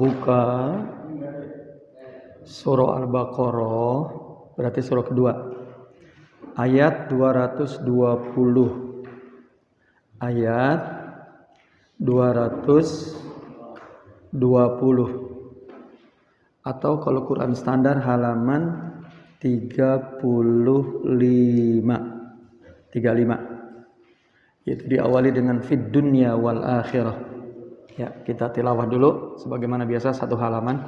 Buka surah Al-Baqarah, berarti surah kedua, ayat 220. Ayat 220. Atau kalau Quran standar halaman 35. Yaitu diawali dengan fid dunya wal akhirah. Ya, kita tilawah dulu sebagaimana biasa satu halaman.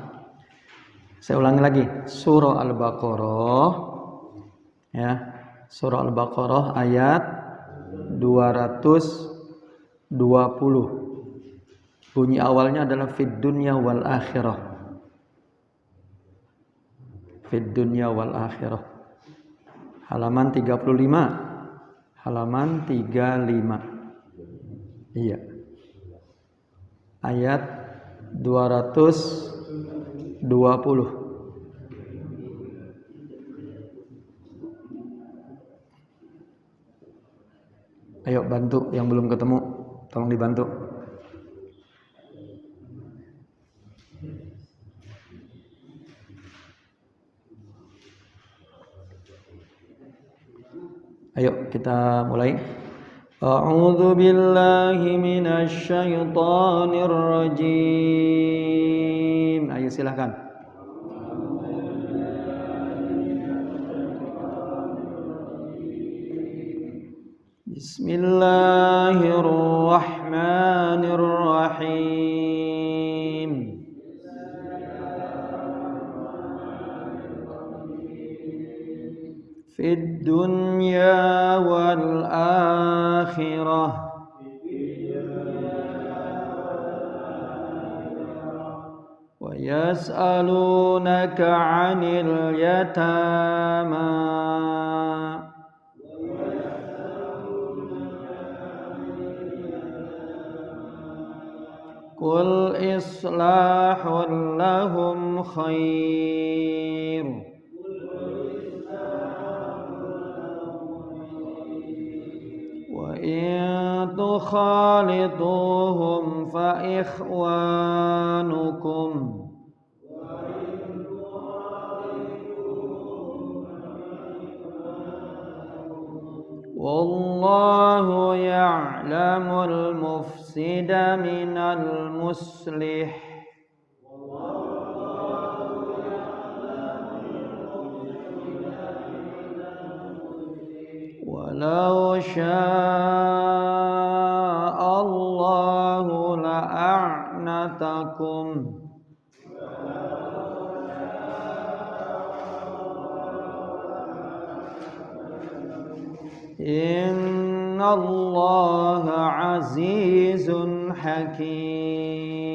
Saya ulangi lagi, surah Al-Baqarah ya, surah Al-Baqarah ayat 220. Bunyi awalnya adalah fid dunya wal akhirah. Fid dunya wal akhirah. Halaman 35. Halaman 35. Iya. Ayat 220. Ayo bantu yang belum ketemu, tolong dibantu. Ayo kita mulai. A'udzu billahi minasy syaithanir rajim. Ayo silakan. Bismillahirrahmanirrahim. Fid dunya wal akhirah. Wa yas'alunaka 'anil yatama. Qul islahun lahum khair. In tukhalituhum fa ikhwanukum wallahu ya'lamul mufsida minal muslih walau sya'allahu la'a'natakum innallaha azizun hakim.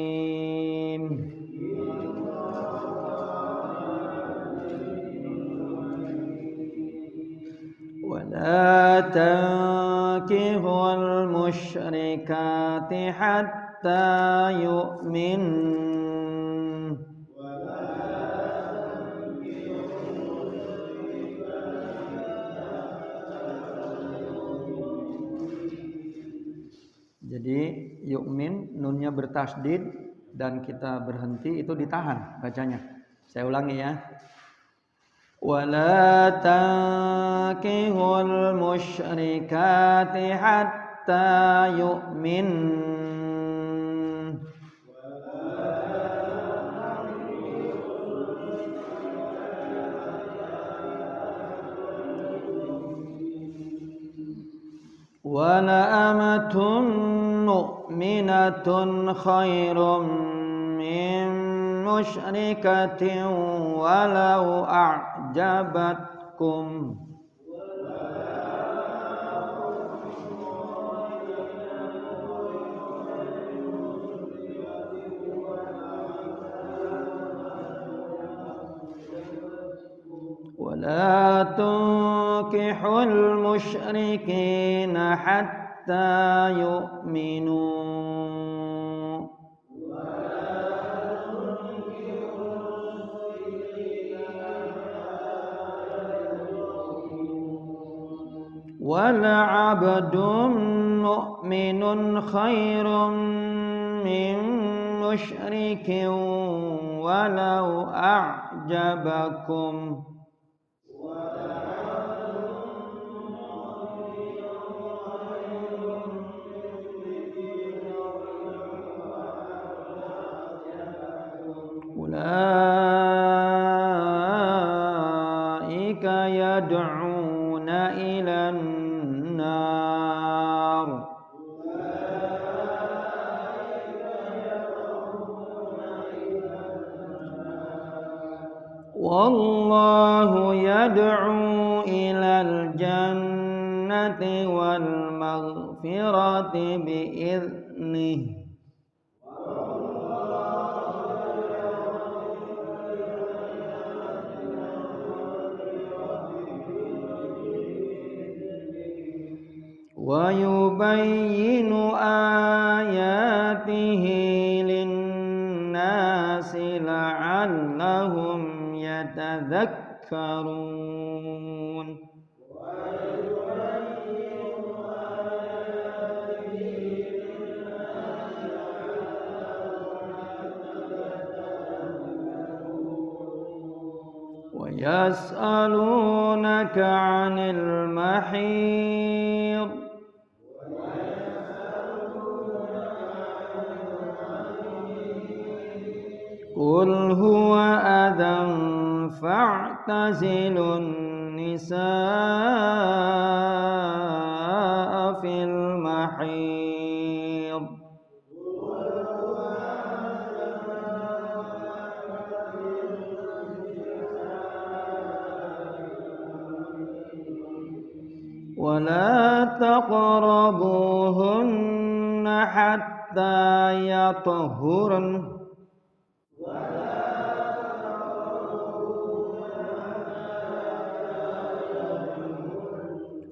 ولا تنكحوا المشركات حتى يؤمن Jadi yu'min nunnya bertasdid dan kita berhenti itu ditahan bacanya. Saya ulangi ya. ولا تنكحوا المشركات حتى يؤمن ولأمة مؤمنة خير من مشركة ولو أعجبتكم ولا تنكحوا المشركين حتى يؤمنوا ولعبد مؤمن خير من مشرك walau a'jabakum. Ulaika yad'una ilan nar. Wallahu yad'u ilal jannati wal maghfirati bi'idnih. Wa yubayyinu ayatihi linnasi la'allahum yatadhakkarun. Wa yas'alunaka 'anil mahid. Qul huwa adhan fa'tazilun nisaa fil mahid. Wa la taqrabuhunna hatta yatahurna.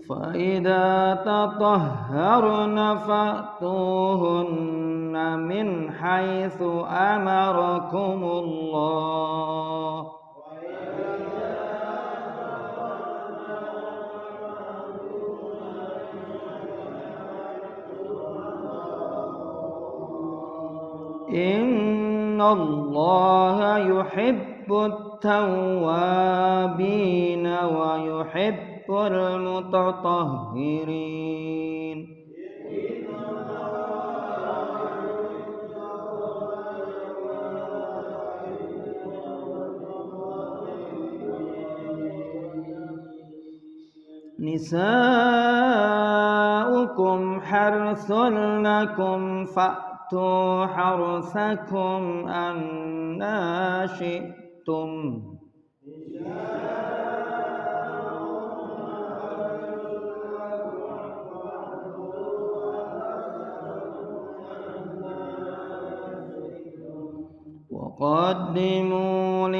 فإذا تطهرن فأتوهن من حيث أمركم الله إن الله يحب التوابين ويحب المتطهرين. Nisa'ukum harthun lakum fa'tu harthakum anna syi'tum. وقدموا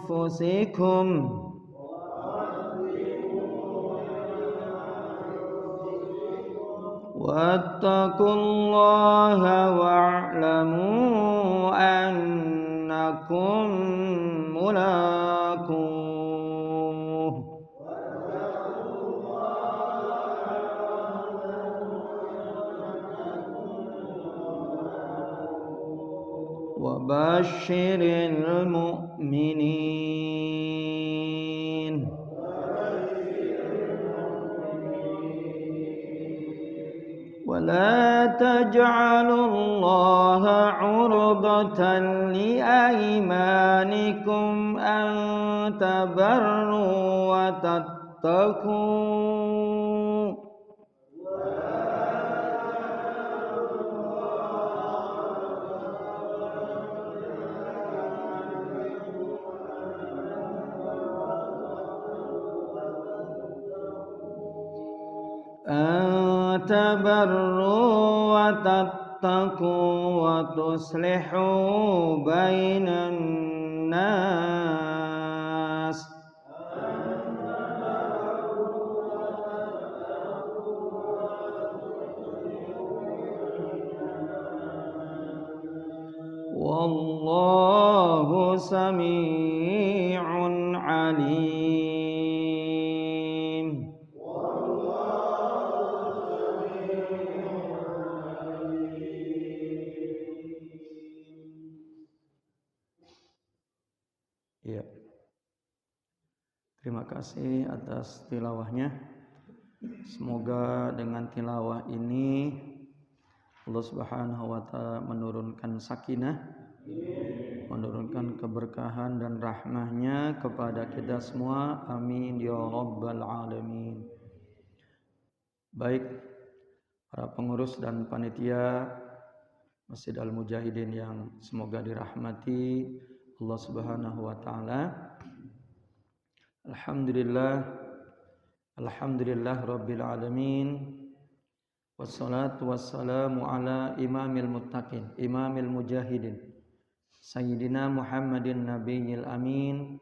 لأنفسكم واتقوا الله واعلموا أنكم ملاقوه. وبشر المؤمنين. ولا تجعلوا الله عرضة لأيمانكم أن تبروا وتتقوا وتصلحوا بين الناس. والله سميع عليم. Terima kasih atas tilawahnya. Semoga dengan tilawah ini Allah Subhanahu wa taala menurunkan sakinah, menurunkan keberkahan dan rahmahnya kepada kita semua. Amin ya rabbal alamin. Baik, para pengurus dan panitia Masjid Al-Mujahidin yang semoga dirahmati Allah Subhanahu wa taala. Alhamdulillah rabbil alamin. Wassalatu wassalamu ala imamil muttaqin, imamil mujahidin, Sayyidina Muhammadin nabiyil amin,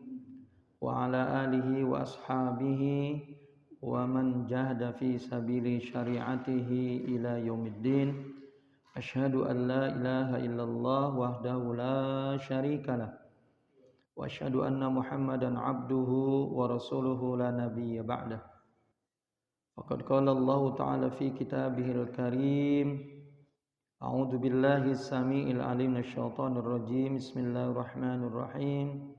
wa ala alihi wa ashabihi wa man jahada fi sabili syari'atihi ila yaumiddin. Asyhadu an la ilaha illallah wahdahu la syarikalah wa asyhadu anna Muhammadan abduhu wa rasuluhu la nabiyya ba'dah. Faqad qala Allah ta'ala fi kitabihil karim. A'udzu billahi as-sami'il 'alim minasyaitonir rajim. Bismillahirrahmanirrahim.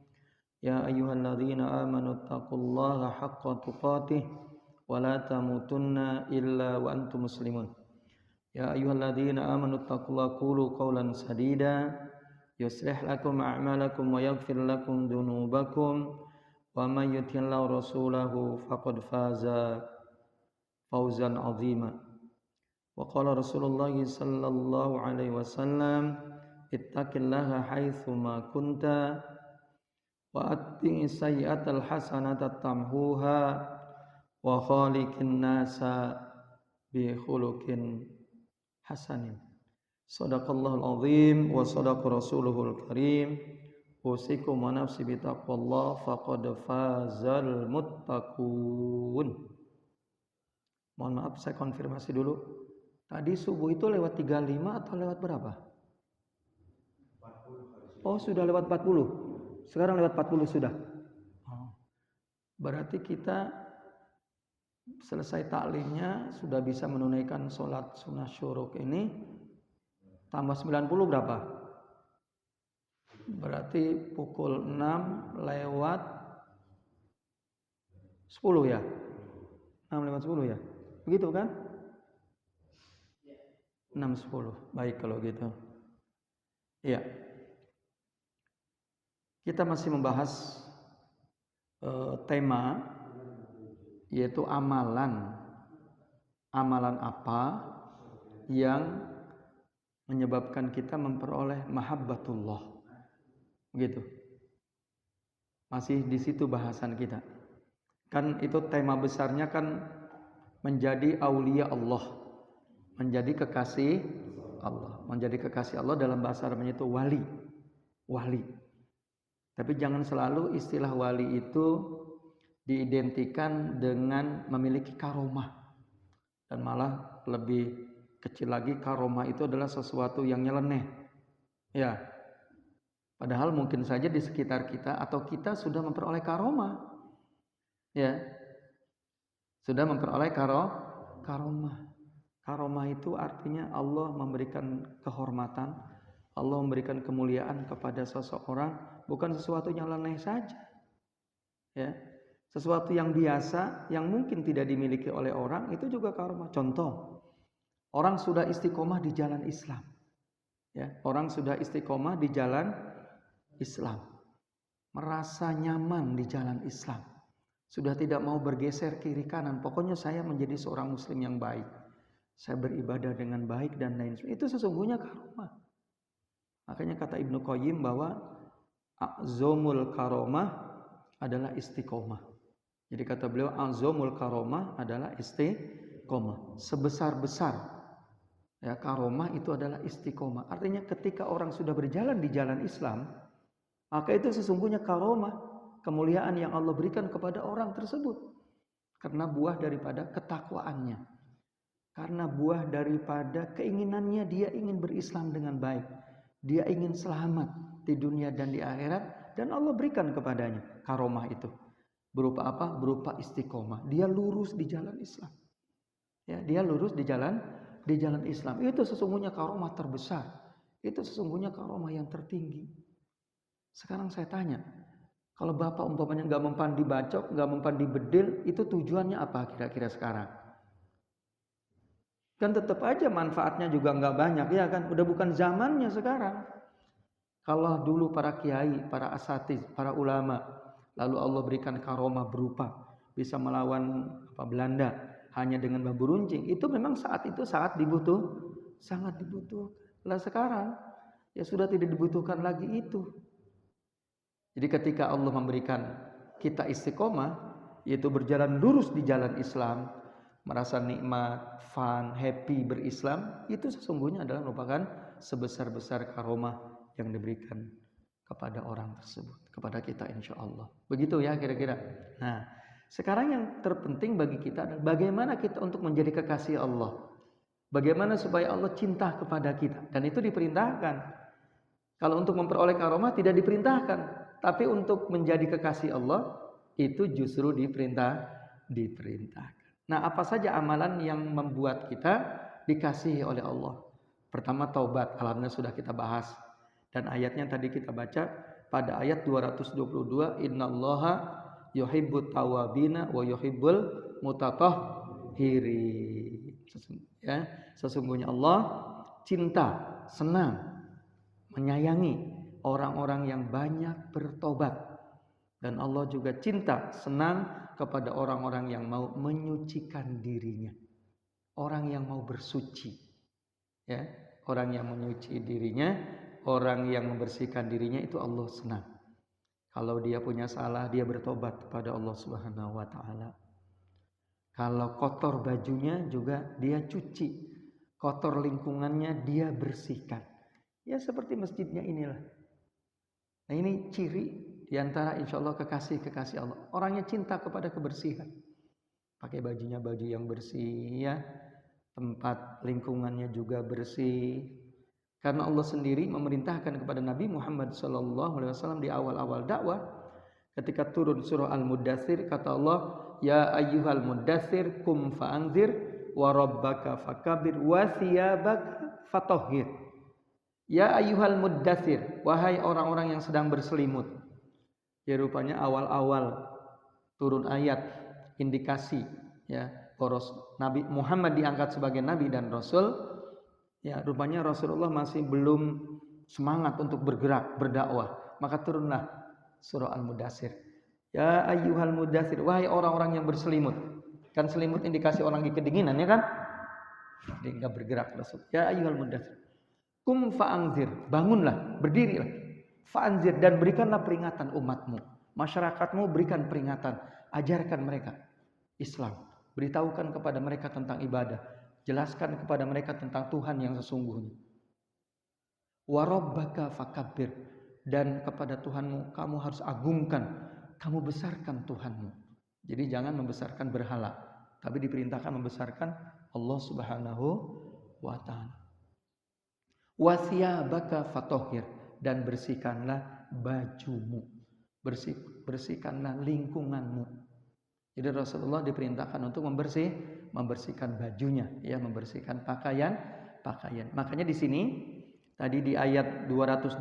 Ya ayyuhalladzina amanu taqullaha haqqa tuqatih wa la tamutunna illa wa antum muslimun. Ya ayyuhalladzina amanu taqullaha qulu qawlan sadida yuslih lakum a'malakum wa yaghfir lakum dhunubakum wa may yuti'illahu rasulahu faqad faza fawzan 'azima. Wa qala Rasulullah sallallahu alaihi wasallam ittaqillaha haitsu ma kunta wa atti sayyi'atal hasanata tamhuha wa khaliqin nasa bi khuluqin hasanin. Shadaqallahul azim wa shadaqa rasuluhul karim. Usikum wa nafsi bi taqwallah faqad fazal muttaqun. Mohon maaf, saya konfirmasi dulu. Tadi subuh itu lewat 35 atau lewat berapa? 40. Oh, sudah lewat 40. Sekarang lewat 40 sudah. Oh. Berarti kita selesai taklimnya sudah bisa menunaikan sholat sunnah syuruk ini. Tambah 90 berapa? Berarti pukul 6 lewat 10 ya? 6 lewat 10 ya? Begitu kan? 6.10. Baik kalau gitu. Iya. Kita masih membahas tema yaitu amalan. Amalan apa yang menyebabkan kita memperoleh mahabbatullah. Begitu. Masih di situ bahasan kita. Kan itu tema besarnya kan menjadi aulia Allah. Menjadi kekasih Allah. Menjadi kekasih Allah dalam bahasa Arabnya itu wali. Wali. Tapi jangan selalu istilah wali itu diidentikan dengan memiliki karomah. Dan malah lebih kecil lagi, karomah itu adalah sesuatu yang nyeleneh. Ya. Padahal mungkin saja di sekitar kita atau kita sudah memperoleh karomah. Ya. Sudah memperoleh karomah. Karomah itu artinya Allah memberikan kehormatan, Allah memberikan kemuliaan kepada seseorang, bukan sesuatu yang nyeleneh saja. Ya. Sesuatu yang biasa yang mungkin tidak dimiliki oleh orang itu juga karomah. Contoh, orang sudah istiqomah di jalan Islam. Ya, orang sudah istiqomah di jalan Islam. Merasa nyaman di jalan Islam. Sudah tidak mau bergeser kiri kanan. Pokoknya saya menjadi seorang muslim yang baik. Saya beribadah dengan baik dan lain sebagainya. Itu sesungguhnya karomah. Makanya kata Ibnu Qayyim bahwa a'zamul karomah adalah istiqomah. Jadi kata beliau a'zamul karomah adalah istiqomah. Sebesar-besar ya karomah itu adalah istiqomah. Artinya ketika orang sudah berjalan di jalan Islam, maka itu sesungguhnya karomah, kemuliaan yang Allah berikan kepada orang tersebut. Karena buah daripada ketakwaannya. Karena buah daripada keinginannya dia ingin berislam dengan baik. Dia ingin selamat di dunia dan di akhirat, dan Allah berikan kepadanya karomah itu. Berupa apa? Berupa istiqomah. Dia lurus di jalan Islam. Ya, dia lurus di jalan Islam. Itu sesungguhnya karomah terbesar. Itu sesungguhnya karomah yang tertinggi. Sekarang saya tanya, Kalau bapak umpamanya nggak mempan dibacok, nggak mempan dibedil, itu tujuannya apa kira-kira sekarang? Kan tetap aja manfaatnya juga nggak banyak, ya kan? Udah bukan zamannya sekarang. Kalau dulu para kiai, para asatiz, para ulama, lalu Allah berikan karomah berupa bisa melawan Belanda hanya dengan bambu runcing, itu memang saat itu sangat dibutuhkan. Lah sekarang ya sudah tidak dibutuhkan lagi itu. Jadi ketika Allah memberikan kita istiqomah, yaitu berjalan lurus di jalan Islam, merasa nikmat, fun, happy berislam, itu sesungguhnya adalah merupakan sebesar-besar karomah yang diberikan kepada orang tersebut, kepada kita insya Allah. Begitu ya kira-kira. Nah, sekarang yang terpenting bagi kita adalah bagaimana kita untuk menjadi kekasih Allah. Bagaimana supaya Allah cinta kepada kita. Dan itu diperintahkan. Kalau untuk memperoleh karomah tidak diperintahkan, tapi untuk menjadi kekasih Allah itu justru diperintahkan. Nah, apa saja amalan yang membuat kita dikasihi oleh Allah? Pertama taubat, alhamdulillah sudah kita bahas. Dan ayatnya tadi kita baca pada ayat 222, innallaha yuhibbut tawabina wa yuhibbul mutatahhirin. Ya, sesungguhnya Allah cinta, senang, menyayangi orang-orang yang banyak bertobat. Dan Allah juga cinta, senang kepada orang-orang yang mau menyucikan dirinya. Orang yang mau bersuci. Ya, orang yang menyuci dirinya, orang yang membersihkan dirinya itu Allah senang. Kalau dia punya salah, dia bertobat kepada Allah Subhanahu wa taala. Kalau kotor bajunya juga dia cuci. Kotor lingkungannya dia bersihkan. Ya seperti masjidnya inilah. Nah ini ciri diantara insya Allah kekasih-kekasih Allah. Orangnya cinta kepada kebersihan. Pakai bajunya baju yang bersih ya. Tempat lingkungannya juga bersih. Karena Allah sendiri memerintahkan kepada Nabi Muhammad SAW di awal-awal dakwah. Ketika turun surah Al-Muddathir kata Allah, ya ayyuhal muddathir kum fa'anzir wa rabbaka fakabir wa thiyabaka fatahhir. Ya ayyuhal muddathir, wahai orang-orang yang sedang berselimut. Ya rupanya awal-awal turun ayat indikasi ya poros Nabi Muhammad diangkat sebagai nabi dan rasul. Ya rupanya Rasulullah masih belum semangat untuk bergerak berdakwah. Maka turunlah surah Al-Muddathir. Ya ayyuhal muddathir, wahai orang-orang yang berselimut. Kan selimut indikasi orang di kedinginan ya kan? Dia enggak bergerak Rasul. Ya ayyuhal muddathir. Kum fa'anzir, bangunlah, berdirilah. Fa'anzir dan berikanlah peringatan umatmu. Masyarakatmu berikan peringatan, ajarkan mereka Islam. Beritahukan kepada mereka tentang ibadah. Jelaskan kepada mereka tentang Tuhan yang sesungguhnya. Wa rabbaka fakabbir, dan kepada Tuhanmu kamu harus agungkan, kamu besarkan Tuhanmu. Jadi jangan membesarkan berhala, tapi diperintahkan membesarkan Allah Subhanahu wa taala. Wa thiyabaka fatahhir, dan bersihkanlah bajumu. Bersihkanlah lingkunganmu. Jadi Rasulullah diperintahkan untuk membersihkan bajunya, ya, membersihkan pakaian. Makanya di sini tadi di ayat 222,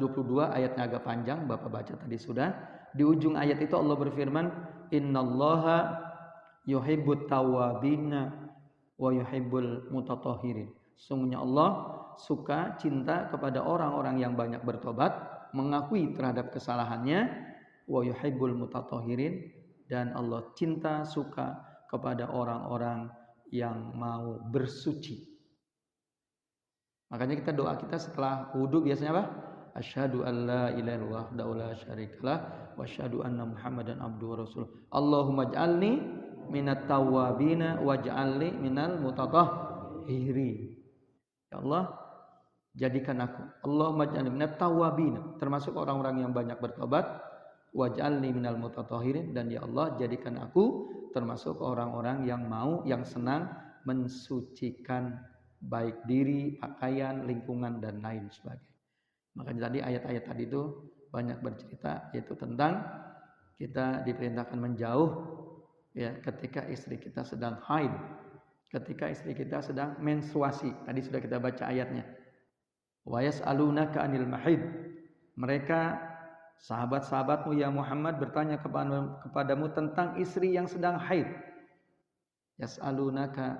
ayatnya agak panjang, Bapak baca tadi sudah. Di ujung ayat itu Allah berfirman, innallaha yuhibbut tawwabina wa yuhibbul mutatahhirin. Sungguhnya Allah suka, cinta kepada orang-orang yang banyak bertobat, mengakui terhadap kesalahannya, wa yuhibbul mutatahhirin, dan Allah cinta, suka kepada orang-orang yang mau bersuci. Makanya kita doa kita setelah wudu biasanya apa? Asyhadu an la ilaha illallah wahdahu la syarikalah wa asyhadu anna Muhammadan abduhu wa rasuluh. Allahumma ij'alni minat tawwabina waj'alni minal mutatahhirin. Ya Allah, jadikan aku, Allahumma ij'alni minat tawwabina, termasuk orang-orang yang banyak bertobat, waj'alni minal mutatahhirin, dan ya Allah jadikan aku termasuk orang-orang yang mau, yang senang mensucikan baik diri, pakaian, lingkungan dan lain sebagainya. Makanya tadi ayat-ayat tadi itu banyak bercerita yaitu tentang kita diperintahkan menjauh ya ketika istri kita sedang haid, ketika istri kita sedang menstruasi. Tadi sudah kita baca ayatnya. Wa yas'alunaka 'anil mahid. Mereka sahabat-sahabatmu ya Muhammad bertanya kepadamu tentang istri yang sedang haid. Yas'alunaka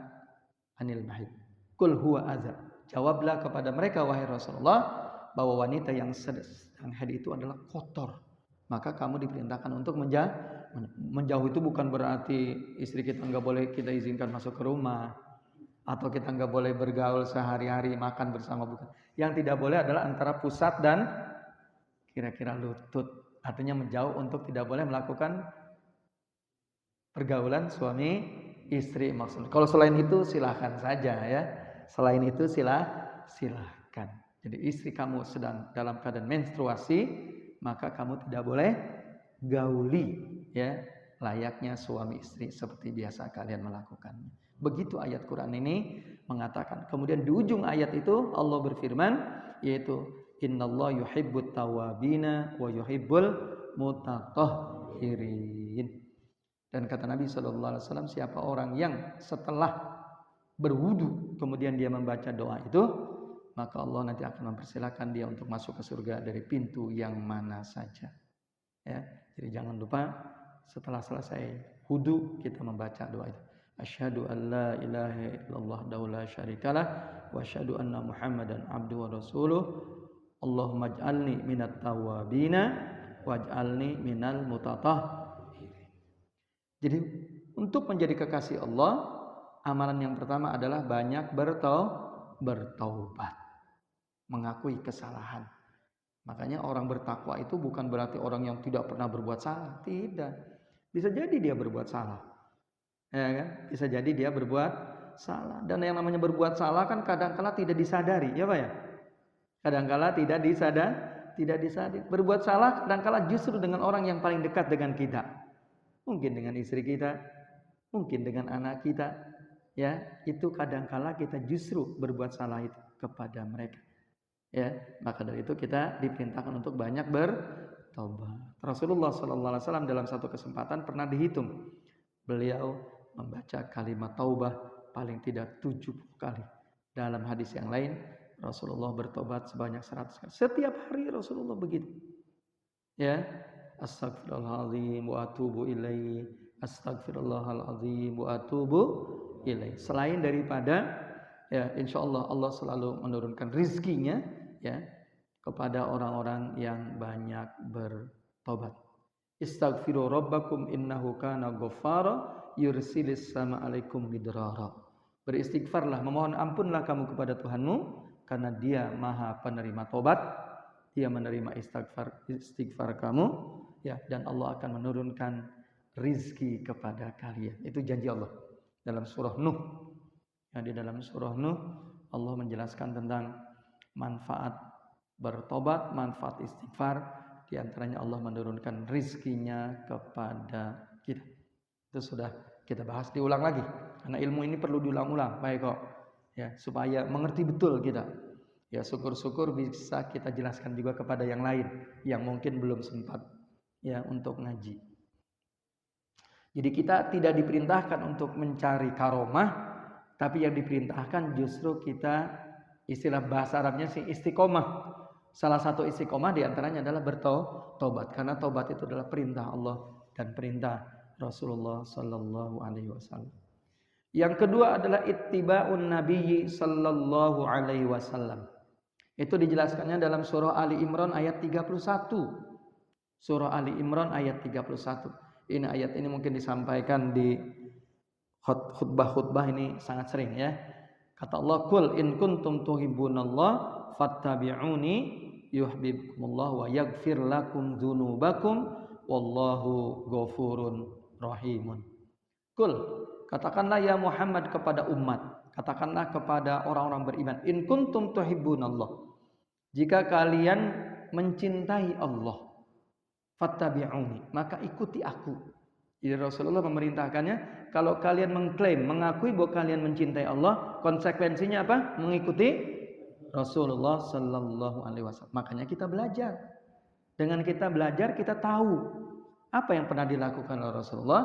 anil mahid. Qul huwa adza. Jawablah kepada mereka wahai Rasulullah bahwa wanita yang sedang haid itu adalah kotor. Maka kamu diperintahkan untuk menjauh. Itu bukan berarti istri kita enggak boleh kita izinkan masuk ke rumah atau kita enggak boleh bergaul sehari-hari makan bersama, bukan. Yang tidak boleh adalah antara pusat dan kira-kira lutut. Artinya menjauh untuk tidak boleh melakukan pergaulan suami istri maksudnya. Kalau selain itu silahkan saja ya. Selain itu silahkan. Jadi istri kamu sedang dalam keadaan menstruasi, maka kamu tidak boleh gauli ya, layaknya suami istri seperti biasa kalian melakukannya. Begitu ayat Quran ini mengatakan. Kemudian di ujung ayat itu Allah berfirman yaitu innallaha yuhibbut tawwabina wa yuhibbul mutatahhirin. Dan kata Nabi SAW, siapa orang yang setelah berwudu kemudian dia membaca doa itu, maka Allah nanti akan mempersilahkan dia untuk masuk ke surga dari pintu yang mana saja. Ya, jadi jangan lupa setelah selesai wudu kita membaca doa itu. Asyhadu an la ilaha illallah la syarikalah wa asyhadu anna Muhammadan abduhu wa rasuluh. Allahumma ij'alni minat tawwabina waj'alni minal mutatahhirin. Jadi untuk menjadi kekasih Allah, amalan yang pertama adalah banyak bertaubat, mengakui kesalahan. Makanya orang bertakwa itu bukan berarti orang yang tidak pernah berbuat salah, tidak. Bisa jadi dia berbuat salah, ya kan? Bisa jadi dia berbuat salah. Dan yang namanya berbuat salah kan kadang-kala tidak disadari, ya Pak ya? Kadang-kala tidak disadari. Berbuat salah kadang-kala justru dengan orang yang paling dekat dengan kita. Mungkin dengan istri kita, mungkin dengan anak kita, ya, itu kadangkala kita justru berbuat salah itu kepada mereka. Ya, maka dari itu kita diperintahkan untuk banyak bertobat. Rasulullah SAW dalam satu kesempatan pernah dihitung, beliau membaca kalimat taubah paling tidak 70 kali. Dalam hadis yang lain, Rasulullah bertobat sebanyak 100 kali. Setiap hari Rasulullah begitu. Ya, Astaghfirullahaladzim wa atubu ilaihi. Astaghfirullahaladzim wa atubu ilaihi. Selain daripada ya insyaallah Allah selalu menurunkan rizkinya ya kepada orang-orang yang banyak bertobat. Istaghfiru rabbakum innahu kana ghaffara yursilis sama alaikum midrara. Beristighfarlah, memohon ampunlah kamu kepada Tuhanmu karena Dia Maha penerima tobat. Dia menerima istighfar kamu ya, dan Allah akan menurunkan rizki kepada kalian. Itu janji Allah dalam surah Nuh. Ya, di dalam surah Nuh Allah menjelaskan tentang manfaat bertobat, manfaat istighfar. Di antaranya Allah menurunkan rizkinya kepada kita. Itu sudah kita bahas, diulang lagi karena ilmu ini perlu diulang-ulang, baik kok ya, supaya mengerti betul kita. Ya syukur-syukur bisa kita jelaskan juga kepada yang lain yang mungkin belum sempat ya untuk ngaji. Jadi kita tidak diperintahkan untuk mencari karomah, tapi yang diperintahkan justru kita, istilah bahasa Arabnya sih istiqomah. Salah satu istiqomah diantaranya adalah bertobat, karena tobat itu adalah perintah Allah dan perintah Rasulullah Sallallahu Alaihi Wasallam. Yang kedua adalah ittiba'un Nabiyyi Sallallahu Alaihi Wasallam. Itu dijelaskannya dalam surah Ali Imran ayat 31. Surah Ali Imran ayat 31. Ini ayat ini mungkin disampaikan di khutbah-khutbah ini sangat sering ya. Kata Allah, "Qul in kuntum tuhibbunallah fattabi'uni yuhibbukumullah wa yaghfir lakum dzunubakum wallahu ghafurun rahimun." Qul, katakanlah ya Muhammad kepada umat, katakanlah kepada orang-orang beriman, in kuntum tuhibbunallah. Jika kalian mencintai Allah, fattabi'uni, maka ikuti aku. Jadi Rasulullah memerintahkannya, kalau kalian mengklaim, mengakui bahwa kalian mencintai Allah, konsekuensinya apa? Mengikuti Rasulullah Sallallahu Alaihi Wasallam. Makanya kita belajar. Dengan kita belajar, kita tahu apa yang pernah dilakukan oleh Rasulullah,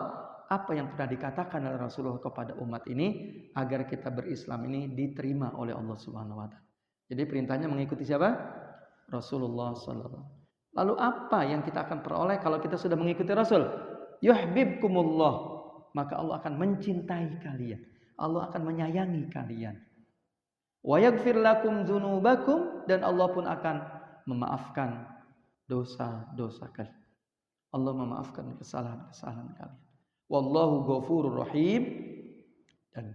apa yang pernah dikatakan oleh Rasulullah kepada umat ini, agar kita berislam ini diterima oleh Allah Subhanahu Wa Taala. Jadi perintahnya mengikuti siapa? Rasulullah Sallallahu Alaihi Wasallam. Lalu apa yang kita akan peroleh kalau kita sudah mengikuti Rasul? Yuhibbukumullah, maka Allah akan mencintai kalian. Allah akan menyayangi kalian. Wa yaghfir lakum dzunubakum, dan Allah pun akan memaafkan dosa-dosa kalian. Allah memaafkan kesalahan-kesalahan kalian. Wallahu ghafurur rahim, dan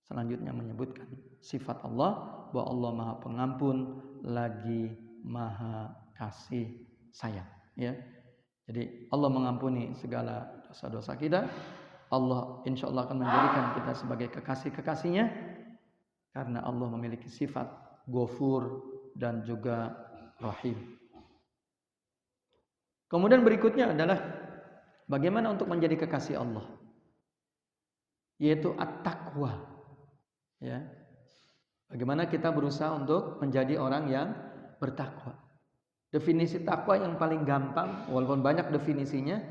selanjutnya menyebutkan sifat Allah bahwa Allah Maha Pengampun lagi Maha Kasih Sayang, ya. Jadi Allah mengampuni segala dosa-dosa kita. Allah insya Allah akan menjadikan kita sebagai kekasih-kekasihnya, karena Allah memiliki sifat Ghafur dan juga Rahim. Kemudian berikutnya adalah bagaimana untuk menjadi kekasih Allah, yaitu at-taqwa. Ya. Bagaimana kita berusaha untuk menjadi orang yang bertakwa. Definisi takwa yang paling gampang, walaupun banyak definisinya,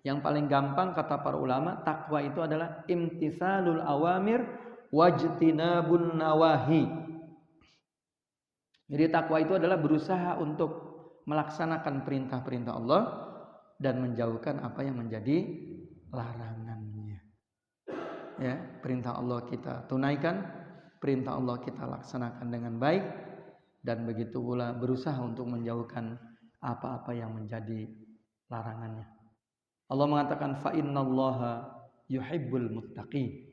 yang paling gampang kata para ulama, takwa itu adalah imtitsalul awamir wajtinabun nawahi. Jadi takwa itu adalah berusaha untuk melaksanakan perintah-perintah Allah dan menjauhkan apa yang menjadi larangannya. Ya, perintah Allah kita tunaikan, perintah Allah kita laksanakan dengan baik, dan begitu pula berusaha untuk menjauhkan apa-apa yang menjadi larangannya. Allah mengatakan fa innallaha yuhibbul muttaqin.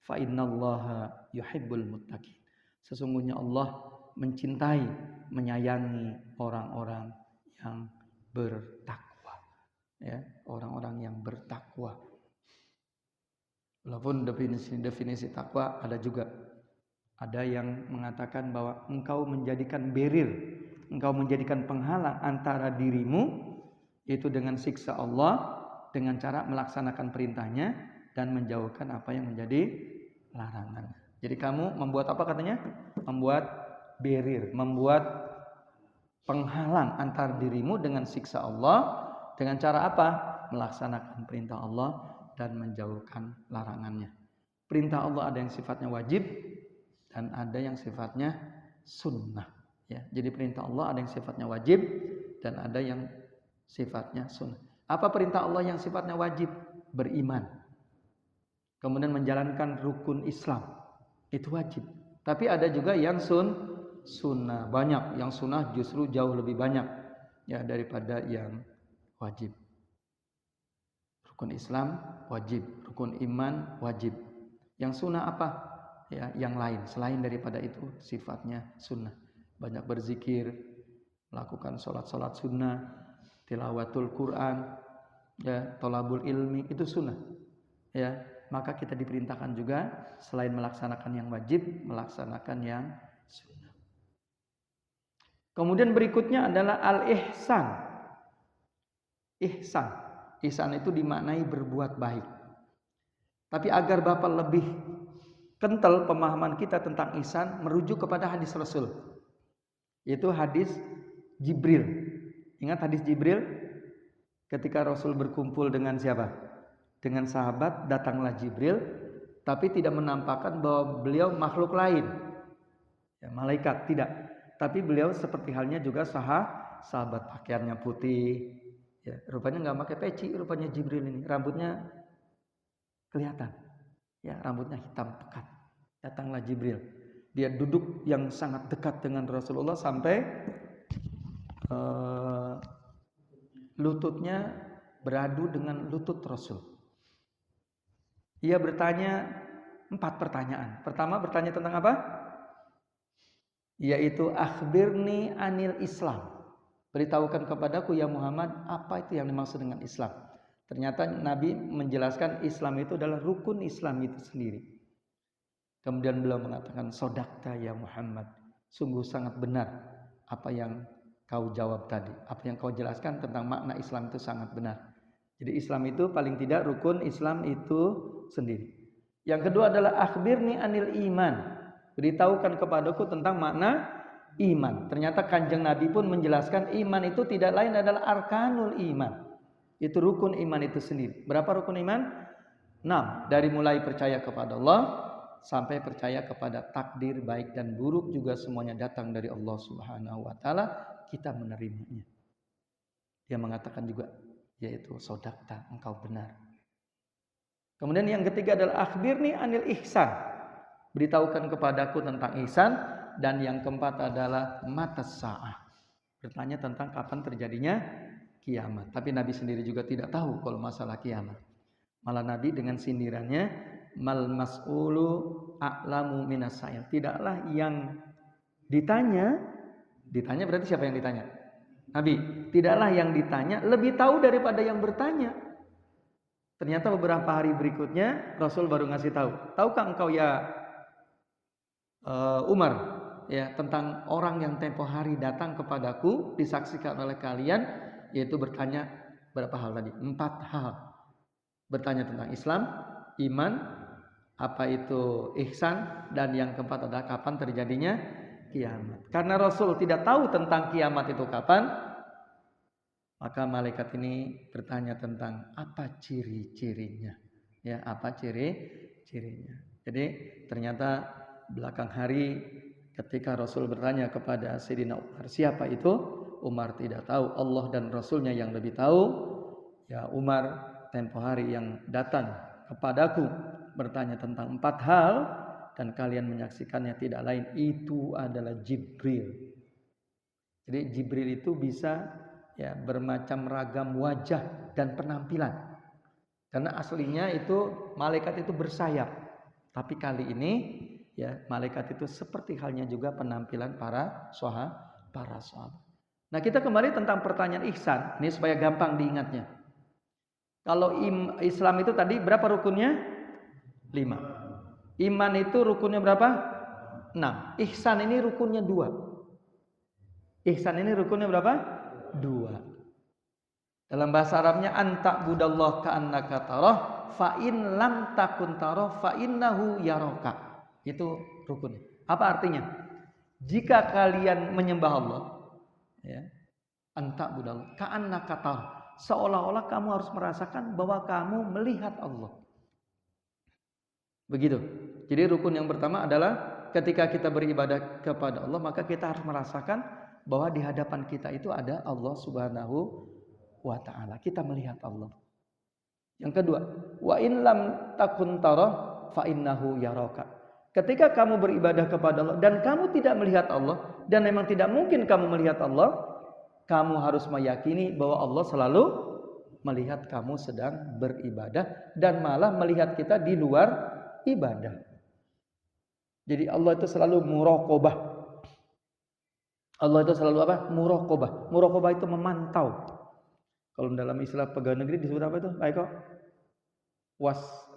Fa innallaha yuhibbul muttaqin. Sesungguhnya Allah mencintai, menyayangi orang-orang yang bertakwa. Ya, orang-orang yang bertakwa. Walaupun definisi takwa ada juga. Ada yang mengatakan bahwa engkau menjadikan barrier, engkau menjadikan penghalang antara dirimu, yaitu dengan siksa Allah, dengan cara melaksanakan perintahnya dan menjauhkan apa yang menjadi larangan. Jadi kamu membuat apa katanya? Membuat barrier, membuat penghalang antara dirimu dengan siksa Allah, dengan cara apa? Melaksanakan perintah Allah dan menjauhkan larangannya. Perintah Allah ada yang sifatnya wajib dan ada yang sifatnya sunnah. Ya, jadi perintah Allah ada yang sifatnya wajib dan ada yang sifatnya sunnah. Apa perintah Allah yang sifatnya wajib? Beriman. Kemudian menjalankan rukun Islam. Itu wajib. Tapi ada juga yang sunnah. Banyak. Yang sunnah justru jauh lebih banyak ya daripada yang wajib. Rukun Islam wajib. Rukun iman wajib. Yang sunnah apa? Ya, yang lain selain daripada itu sifatnya sunnah. Banyak berzikir, melakukan sholat sunnah, tilawatul Quran, ya, thalabul ilmi, itu sunnah. Ya, maka kita diperintahkan juga selain melaksanakan yang wajib, melaksanakan yang sunnah. Kemudian berikutnya adalah al-ihsan. Ihsan itu dimaknai berbuat baik. Tapi agar Bapak lebih kental pemahaman kita tentang ihsan, merujuk kepada hadis Rasul, yaitu hadis Jibril. Ingat hadis Jibril? Ketika Rasul berkumpul dengan siapa? Dengan sahabat, datanglah Jibril, tapi tidak menampakkan bahwa beliau makhluk lain, ya, malaikat, tidak. Tapi beliau seperti halnya juga sahabat, pakaiannya putih, ya, rupanya nggak pakai peci, rupanya Jibril ini, rambutnya kelihatan. Ya, rambutnya hitam pekat. Datanglah Jibril. Dia duduk yang sangat dekat dengan Rasulullah sampai lututnya beradu dengan lutut Rasul. Ia bertanya 4 pertanyaan. Pertama bertanya tentang apa? Yaitu akhbirni anil Islam. Beritahukan kepadaku ya Muhammad, apa itu yang dimaksud dengan Islam. Ternyata Nabi menjelaskan Islam itu adalah rukun Islam itu sendiri. Kemudian beliau mengatakan, sodakta ya Muhammad, sungguh sangat benar apa yang kau jawab tadi. Apa yang kau jelaskan tentang makna Islam itu sangat benar. Jadi Islam itu paling tidak rukun Islam itu sendiri. Yang kedua adalah akhbirni anil iman. Beritahukan kepadaku tentang makna iman. Ternyata Kanjeng Nabi pun menjelaskan iman itu tidak lain adalah arkanul iman. Itu rukun iman itu sendiri. Berapa rukun iman? 6. Dari mulai percaya kepada Allah sampai percaya kepada takdir baik dan buruk juga semuanya datang dari Allah Subhanahu wa taala, kita menerimanya. Dia mengatakan juga, yaitu sodakta, engkau benar. Kemudian yang ketiga adalah akhbirni anil ihsan. Beritahukan kepadaku tentang ihsan. Dan yang keempat adalah matas sa'ah. Bertanya tentang kapan terjadinya kiamat. Tapi Nabi sendiri juga tidak tahu kalau masalah kiamat. Malah Nabi dengan sindirannya, mal mas'ulu a'lamu minas sa'il. Tidaklah yang ditanya berarti siapa yang ditanya? Nabi. Tidaklah yang ditanya lebih tahu daripada yang bertanya. Ternyata beberapa hari berikutnya Rasul baru ngasih tahu. Tahukah engkau ya Umar, ya, tentang orang yang tempo hari datang kepadaku disaksikan oleh kalian, yaitu bertanya berapa hal tadi? 4 hal. Bertanya tentang Islam, iman, apa itu ihsan, dan yang keempat adalah kapan terjadinya kiamat. Karena Rasul tidak tahu tentang kiamat itu kapan, maka malaikat ini bertanya tentang apa ciri-cirinya. Ya, apa ciri-cirinya. Jadi ternyata belakang hari ketika Rasul bertanya kepada Sayyidina Umar, siapa itu? Umar tidak tahu, Allah dan Rasulnya yang lebih tahu. Ya Umar, tempo hari yang datang kepadaku bertanya tentang 4 hal dan kalian menyaksikannya tidak lain itu adalah Jibril. Jadi Jibril itu bisa ya bermacam ragam wajah dan penampilan. Karena aslinya itu malaikat itu bersayap. Tapi kali ini ya malaikat itu seperti halnya juga penampilan para sahabat. Nah, kita kembali tentang pertanyaan ihsan. Ini supaya gampang diingatnya. Kalau Islam itu tadi berapa rukunnya? 5. Iman itu rukunnya berapa? 6. Ihsan ini rukunnya 2. Ihsan ini rukunnya berapa? 2. Dalam bahasa Arabnya anta budallah ka'annaka tarah fa in lam takun tarah fa innahu yaraka. Itu rukunnya. Apa artinya? Jika kalian menyembah Allah, ya, anta budallah ka'annaka tarah, seolah-olah kamu harus merasakan bahwa kamu melihat Allah. Begitu. Jadi rukun yang pertama adalah ketika kita beribadah kepada Allah, maka kita harus merasakan bahwa di hadapan kita itu ada Allah Subhanahu wa ta'ala. Kita melihat Allah. Yang kedua, wa in lam takun tarah fa innahu yaraka. Ketika kamu beribadah kepada Allah dan kamu tidak melihat Allah, dan memang tidak mungkin kamu melihat Allah, kamu harus meyakini bahwa Allah selalu melihat kamu sedang beribadah dan malah melihat kita di luar ibadah. Jadi Allah itu selalu muraqabah. Allah itu selalu apa? Muraqabah. Muraqabah itu memantau. Kalau dalam istilah pegawai negeri disebut apa itu? Baik kok.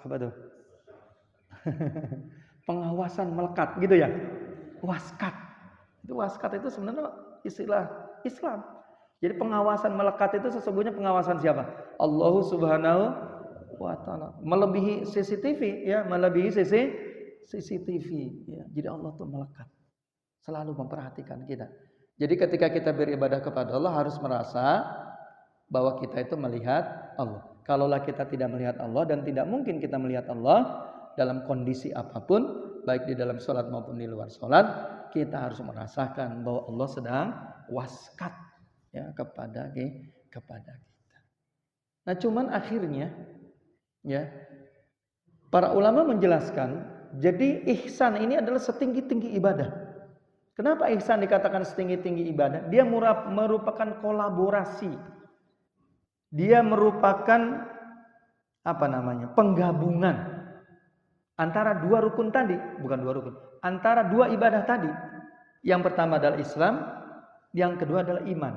Apa tuh? Pengawasan melekat gitu ya. Waskat. Itu waskat itu sebenarnya istilah Islam. Jadi pengawasan melekat itu sesungguhnya pengawasan siapa? Allah Subhanahu wa ta'ala. Melebihi CCTV ya, melebihi CCTV ya. Jadi Allah tuh melekat. Selalu memperhatikan kita. Jadi ketika kita beribadah kepada Allah harus merasa bahwa kita itu melihat Allah. Kalaulah kita tidak melihat Allah dan tidak mungkin kita melihat Allah dalam kondisi apapun, baik di dalam sholat maupun di luar sholat, kita harus merasakan bahwa Allah sedang waskat ya kepada kita. Nah, cuman akhirnya ya para ulama menjelaskan, jadi ihsan ini adalah setinggi-tinggi ibadah. Kenapa ihsan dikatakan setinggi-tinggi ibadah? Dia merupakan kolaborasi. Dia merupakan penggabungan antara 2 rukun tadi, bukan 2 rukun, antara 2 ibadah tadi. Yang pertama adalah Islam, yang kedua adalah iman.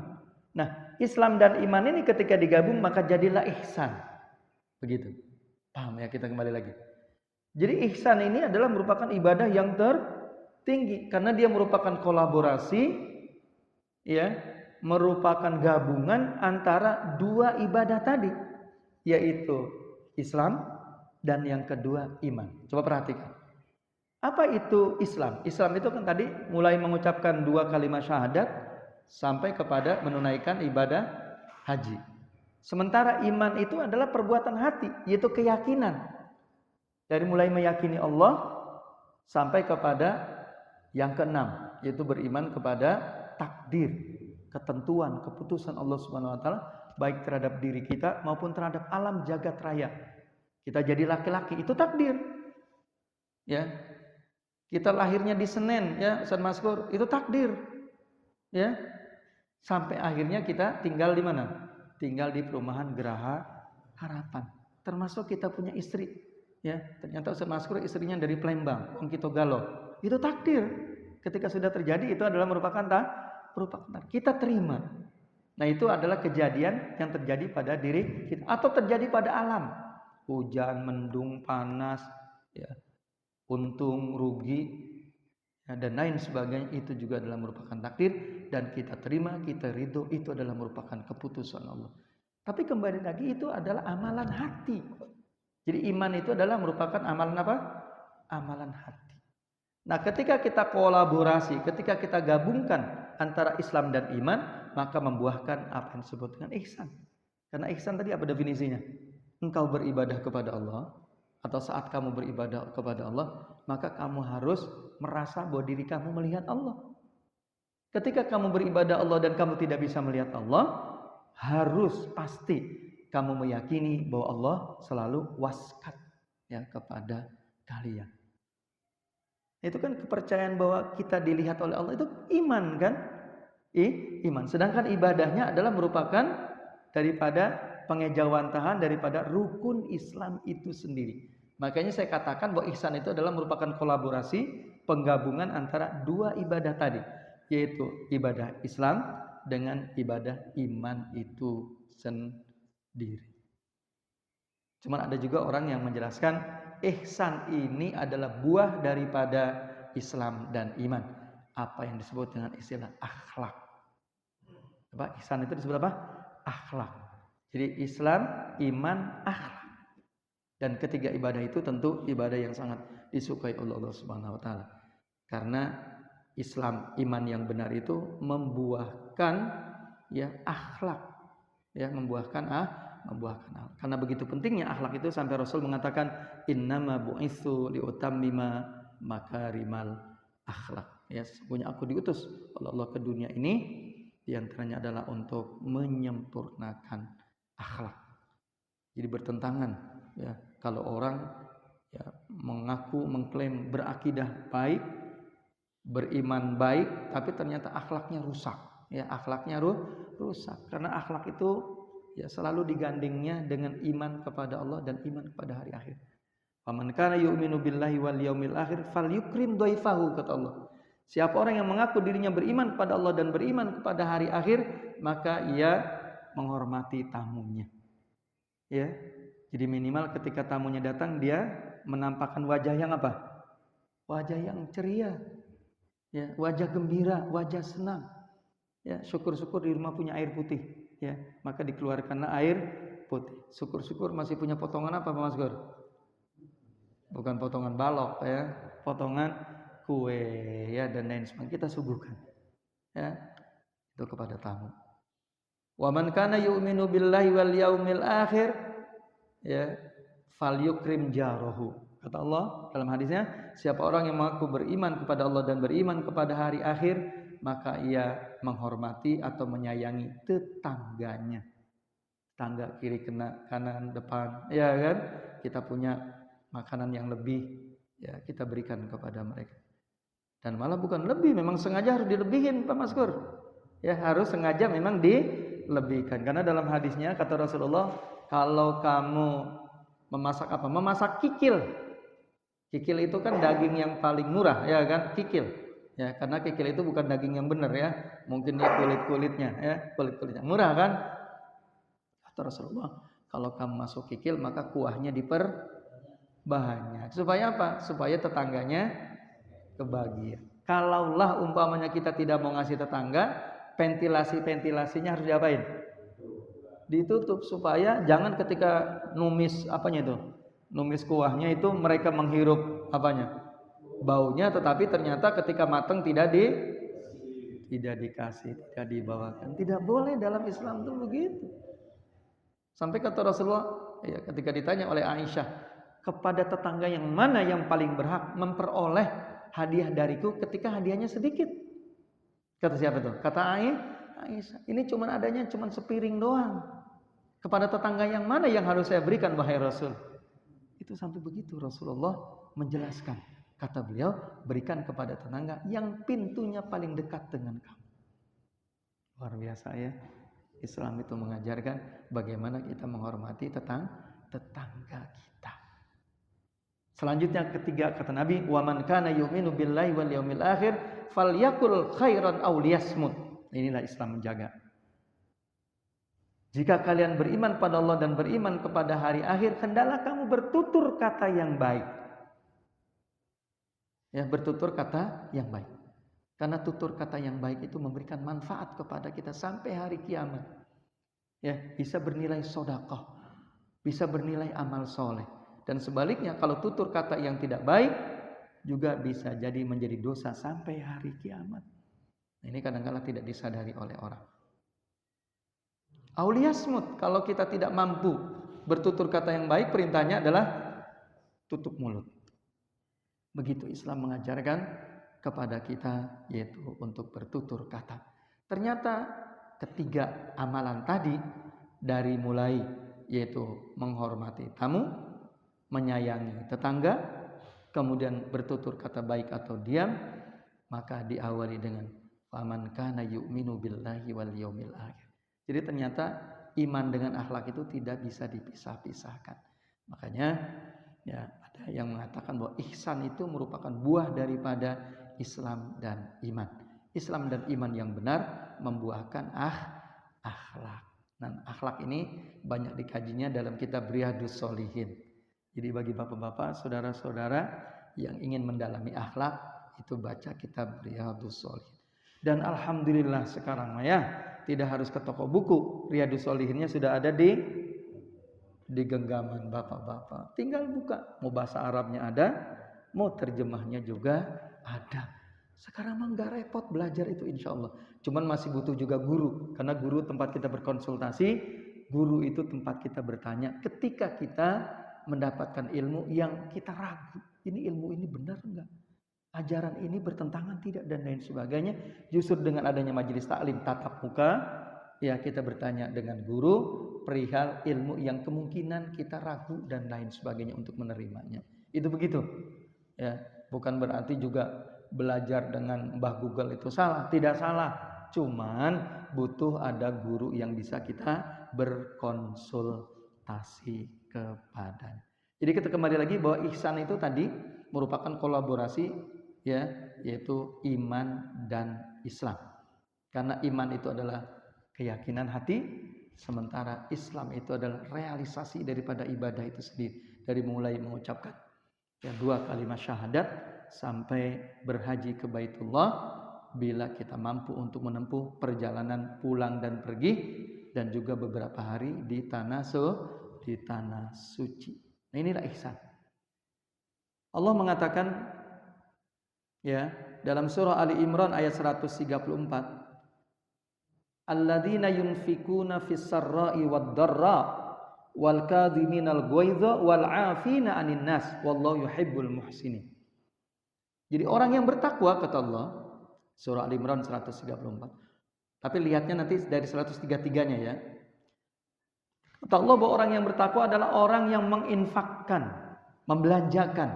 Nah, Islam dan iman ini ketika digabung maka jadilah ihsan. Begitu. Paham ya, kita kembali lagi. Jadi ihsan ini adalah merupakan ibadah yang tertinggi karena dia merupakan kolaborasi ya, merupakan gabungan antara 2 ibadah tadi, yaitu Islam dan yang kedua iman. Coba perhatikan. Apa itu Islam? Islam itu kan tadi mulai mengucapkan 2 kalimat syahadat sampai kepada menunaikan ibadah haji. Sementara iman itu adalah perbuatan hati, yaitu keyakinan. Dari mulai meyakini Allah sampai kepada yang keenam, yaitu beriman kepada takdir, ketentuan, keputusan Allah Subhanahu wa taala baik terhadap diri kita maupun terhadap alam jagat raya. Kita jadi laki-laki itu takdir. Ya. Kita lahirnya di Senen ya, Ustaz Maskur, itu takdir. Ya. Sampai akhirnya kita tinggal di mana? Tinggal di perumahan Geraha Harapan. Termasuk kita punya istri. Ya, ternyata Ustaz Maskur istrinya dari Palembang, Ongkito Galo. Itu takdir. Ketika sudah terjadi itu adalah merupakan takdir. Kita terima. Nah, itu adalah kejadian yang terjadi pada diri kita atau terjadi pada alam. Hujan, mendung, panas, ya, untung, rugi, ya, dan lain sebagainya, itu juga adalah merupakan takdir dan kita terima, kita ridho, itu adalah merupakan keputusan Allah. Tapi kembali lagi itu adalah amalan hati. Jadi iman itu adalah merupakan amalan apa? Amalan hati. Nah, ketika kita kolaborasi, ketika kita gabungkan antara Islam dan iman, maka membuahkan apa yang disebut dengan ihsan. Karena ihsan tadi apa definisinya? Engkau beribadah kepada Allah, atau saat kamu beribadah kepada Allah, maka kamu harus merasa bahwa diri kamu melihat Allah. Ketika kamu beribadah Allah dan kamu tidak bisa melihat Allah, harus pasti kamu meyakini bahwa Allah selalu waskat ya kepada kalian. Itu kan kepercayaan bahwa kita dilihat oleh Allah, itu iman kan? Iman. Sedangkan ibadahnya adalah merupakan daripada pengejawantahan daripada rukun Islam itu sendiri. Makanya saya katakan bahwa ihsan itu adalah merupakan kolaborasi penggabungan antara dua ibadah tadi, yaitu ibadah Islam dengan ibadah iman itu sendiri. Cuman ada juga orang yang menjelaskan ihsan ini adalah buah daripada Islam dan iman. Apa yang disebut dengan istilah akhlak. Apa? Ihsan itu disebut apa? Akhlak. Jadi Islam, iman, akhlak. Dan ketiga ibadah itu tentu ibadah yang sangat disukai oleh Allah Subhanahu wa taala. Karena Islam, iman yang benar itu membuahkan ya akhlak. Ya, membuahkan akhlak. Karena begitu pentingnya akhlak itu sampai Rasul mengatakan innama bu'itsu liutammima makarimal akhlak. Ya, sesungguhnya aku diutus oleh Allah ke dunia ini di antaranya adalah untuk menyempurnakan akhlak. Jadi bertentangan ya kalau orang ya mengaku mengklaim berakidah baik, beriman baik, tapi ternyata akhlaknya rusak. Ya, akhlaknya rusak. Karena akhlak itu ya selalu digandingnya dengan iman kepada Allah dan iman kepada hari akhir. Faman kana yu'minu billahi wal yaumil akhir falyukrim dhaifahu, kata Allah. Siapa orang yang mengaku dirinya beriman kepada Allah dan beriman kepada hari akhir, maka ia menghormati tamunya. Ya. Jadi minimal ketika tamunya datang dia menampakkan wajah yang apa? Wajah yang ceria. Ya, wajah gembira, wajah senang. Ya, syukur-syukur di rumah punya air putih, ya, maka dikeluarkanlah air putih. Syukur-syukur masih punya potongan apa, Mas Gur? Bukan potongan balok ya, potongan kue ya dan lain sebagainya kita suguhkan. Ya, itu kepada tamu. Wa man kana yu'minu billahi wal yaumil akhir ya falyukrim jarahu. Kata Allah dalam hadisnya, siapa orang yang mengaku beriman kepada Allah dan beriman kepada hari akhir, maka ia menghormati atau menyayangi tetangganya. Tetangga kiri kanan depan, ya kan? Kita punya makanan yang lebih, ya kita berikan kepada mereka. Dan malah bukan lebih, memang sengaja harus dilebihin, Pak Maskur. Ya, harus sengaja memang dilebihkan. Karena dalam hadisnya kata Rasulullah, kalau kamu memasak apa? Memasak kikil. Kikil itu kan daging yang paling murah, ya kan? Kikil. Ya, karena kikil itu bukan daging yang benar ya. Mungkin dia kulit-kulitnya, ya, kulit-kulitnya murah kan? Kata Rasulullah, kalau kamu masuk kikil maka kuahnya diperbanyak. Supaya apa? Supaya tetangganya kebahagiaan. Kalaulah umpamanya kita tidak mau ngasih tetangga, ventilasinya harus diapain? Ditutup supaya jangan ketika numis apanya itu, numis kuahnya itu mereka menghirup apanya? Baunya, tetapi ternyata ketika matang tidak dikasih, tidak dibawakan. Tidak boleh dalam Islam itu begitu. Sampai kata Rasulullah, ya, ketika ditanya oleh Aisyah, kepada tetangga yang mana yang paling berhak memperoleh hadiah dariku ketika hadiahnya sedikit? Kata siapa tuh? Kata Aisyah, ini adanya cuma sepiring doang. Kepada tetangga yang mana yang harus saya berikan wahai Rasul? Itu sampai begitu Rasulullah menjelaskan. Kata beliau, berikan kepada tetangga yang pintunya paling dekat dengan kamu. Luar biasa ya. Islam itu mengajarkan bagaimana kita menghormati tetangga kita. Selanjutnya ketiga kata Nabi, "Wa man kana yu'minu billahi wal yaumil akhir falyakul khairan aw liyasmut." Inilah Islam menjaga. Jika kalian beriman pada Allah dan beriman kepada hari akhir, hendaklah kamu bertutur kata yang baik. Ya, bertutur kata yang baik. Karena tutur kata yang baik itu memberikan manfaat kepada kita sampai hari kiamat. Ya, bisa bernilai sedekah, bisa bernilai amal soleh. Dan sebaliknya kalau tutur kata yang tidak baik juga bisa jadi menjadi dosa sampai hari kiamat. Ini kadang-kadang tidak disadari oleh orang. Auliyasmut, kalau kita tidak mampu bertutur kata yang baik, perintahnya adalah tutup mulut. Begitu Islam mengajarkan kepada kita, yaitu untuk bertutur kata. Ternyata ketiga amalan tadi, dari mulai yaitu menghormati tamu, menyayangi tetangga, kemudian bertutur kata baik atau diam, maka diawali dengan faman kana yu'minu billahi wal yaumil akhir. Jadi ternyata iman dengan akhlak itu tidak bisa dipisah-pisahkan. Makanya ya ada yang mengatakan bahwa ihsan itu merupakan buah daripada Islam dan iman. Islam dan iman yang benar membuahkan akhlak. Dan akhlak ini banyak dikajinya dalam kitab Riyadhus Shalihin. Jadi bagi bapak-bapak, saudara-saudara yang ingin mendalami akhlak, itu baca kitab Riyadhus Shalihin. Dan alhamdulillah sekarang ya, tidak harus ke toko buku. Riyadhus Shalihinnya sudah ada di genggaman bapak-bapak. Tinggal buka. Mau bahasa Arabnya ada, mau terjemahnya juga ada. Sekarang mah nggak repot belajar itu insya Allah. Cuman masih butuh juga guru. Karena guru tempat kita berkonsultasi, guru itu tempat kita bertanya. Ketika kita mendapatkan ilmu yang kita ragu. Ini ilmu ini benar enggak? Ajaran ini bertentangan tidak dan lain sebagainya. Justru dengan adanya majelis taklim tatap muka, ya kita bertanya dengan guru perihal ilmu yang kemungkinan kita ragu dan lain sebagainya untuk menerimanya. Itu begitu. Ya, bukan berarti juga belajar dengan Mbah Google itu salah, tidak salah. Cuman butuh ada guru yang bisa kita berkonsultasi kepadanya. Jadi kita kembali lagi bahwa ihsan itu tadi merupakan kolaborasi ya, yaitu iman dan Islam. Karena iman itu adalah keyakinan hati, sementara Islam itu adalah realisasi daripada ibadah itu sendiri. Dari mulai mengucapkan ya 2 kalimat syahadat sampai berhaji ke Baitullah, bila kita mampu untuk menempuh perjalanan pulang dan pergi, dan juga beberapa hari di tanah suci. Nah, inilah ihsan. Allah mengatakan ya dalam surah Ali Imran ayat 134, alladzina yunfikuna fis sarra'i wad dharra wal kadhiminal ghaidha wal 'afina 'anil nas wallahu yuhibbul muhsinin. Jadi orang yang bertakwa kata Allah, surah Ali Imran 134. Tapi lihatnya nanti dari 133-nya ya. Kata Allah bahwa orang yang bertakwa adalah orang yang menginfakkan, membelanjakan.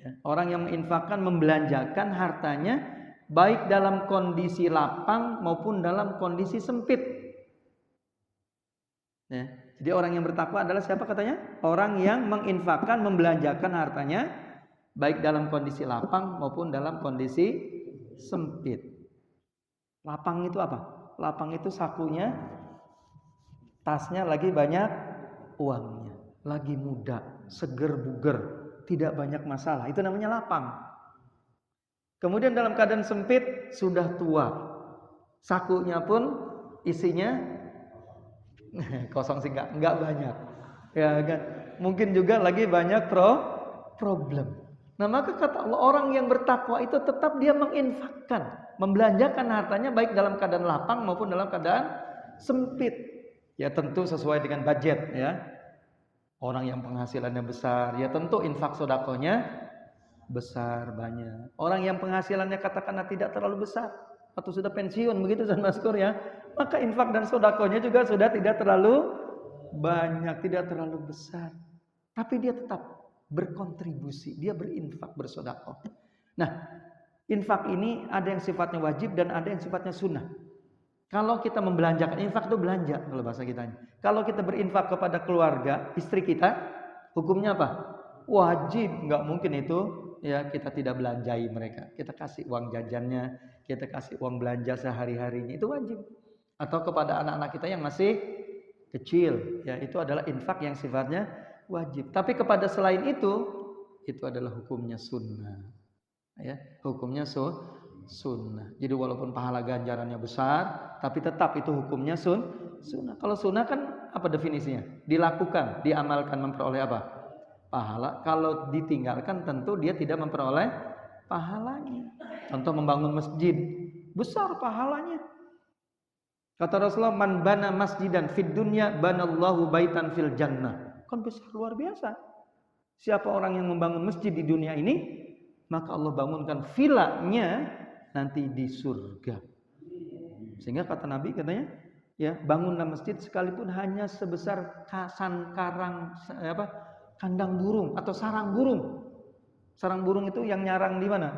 Ya, orang yang menginfakkan, membelanjakan hartanya baik dalam kondisi lapang maupun dalam kondisi sempit. Ya, jadi orang yang bertakwa adalah siapa katanya? Orang yang menginfakkan, membelanjakan hartanya baik dalam kondisi lapang maupun dalam kondisi sempit. Lapang itu apa? Lapang itu sakunya, tasnya lagi banyak uangnya, lagi muda, seger buger, tidak banyak masalah. Itu namanya lapang. Kemudian dalam keadaan sempit, sudah tua, sakunya pun isinya kosong sih, enggak banyak. Ya kan? Mungkin juga lagi banyak problem. Nah, maka kata Allah, orang yang bertakwa itu tetap dia menginfakkan, membelanjakan hartanya baik dalam keadaan lapang maupun dalam keadaan sempit. Ya tentu sesuai dengan budget ya. Orang yang penghasilannya besar, ya tentu infak sedekahnya besar banyak. Orang yang penghasilannya katakanlah tidak terlalu besar atau sudah pensiun begitu Mas Kur ya, maka infak dan sedekahnya juga sudah tidak terlalu banyak, tidak terlalu besar, tapi dia tetap berkontribusi, dia berinfak, bersedekah. Nah, infak ini ada yang sifatnya wajib dan ada yang sifatnya sunnah. Kalau kita membelanjakan, infak itu belanja kalau bahasa kita. Kalau kita berinfak kepada keluarga, istri kita, hukumnya apa? Wajib, nggak mungkin itu ya kita tidak belanjai mereka. Kita kasih uang jajannya, kita kasih uang belanja sehari-harinya, itu wajib. Atau kepada anak-anak kita yang masih kecil, ya itu adalah infak yang sifatnya wajib. Tapi kepada selain itu adalah hukumnya sunnah. Ya, hukumnya sunnah. Jadi walaupun pahala ganjarannya besar, tapi tetap itu hukumnya sunnah. Kalau sunnah kan apa definisinya? Dilakukan, diamalkan, memperoleh apa? Pahala. Kalau ditinggalkan tentu dia tidak memperoleh pahalanya. Contoh membangun masjid, besar pahalanya. Kata Rasulullah, man bana masjidan fid dunya banallahu baitan fil jannah. Kan besar, luar biasa. Siapa orang yang membangun masjid di dunia ini, maka Allah bangunkan vilanya nanti di surga. Sehingga kata Nabi katanya, ya bangunlah masjid sekalipun hanya sebesar kandang burung atau sarang burung. Sarang burung itu yang nyarang di mana?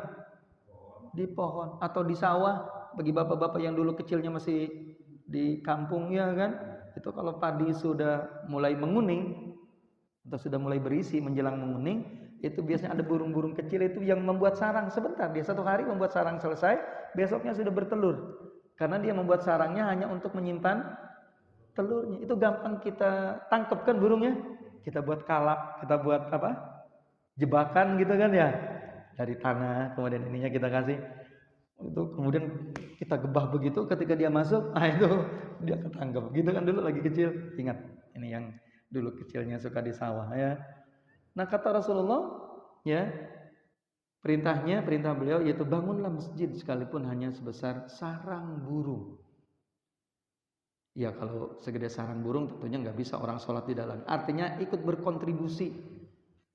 Di pohon atau di sawah. Bagi bapak-bapak yang dulu kecilnya masih di kampung ya kan, itu kalau padi sudah mulai menguning atau sudah mulai berisi menjelang menguning, itu biasanya ada burung-burung kecil itu yang membuat sarang sebentar. Dia satu hari membuat sarang selesai, besoknya sudah bertelur. Karena dia membuat sarangnya hanya untuk menyimpan telurnya. Itu gampang kita tangkap kan burungnya. Kita buat kalap, kita buat apa? Jebakan gitu kan ya. Dari tanah, kemudian ininya kita kasih. Itu kemudian kita gebah begitu, ketika dia masuk, itu dia ketangkep. Gitu kan dulu lagi kecil. Ingat, ini yang dulu kecilnya suka di sawah ya. Nah kata Rasulullah, ya perintah beliau yaitu bangunlah masjid sekalipun hanya sebesar sarang burung. Ya kalau segede sarang burung tentunya nggak bisa orang sholat di dalam. Artinya ikut berkontribusi,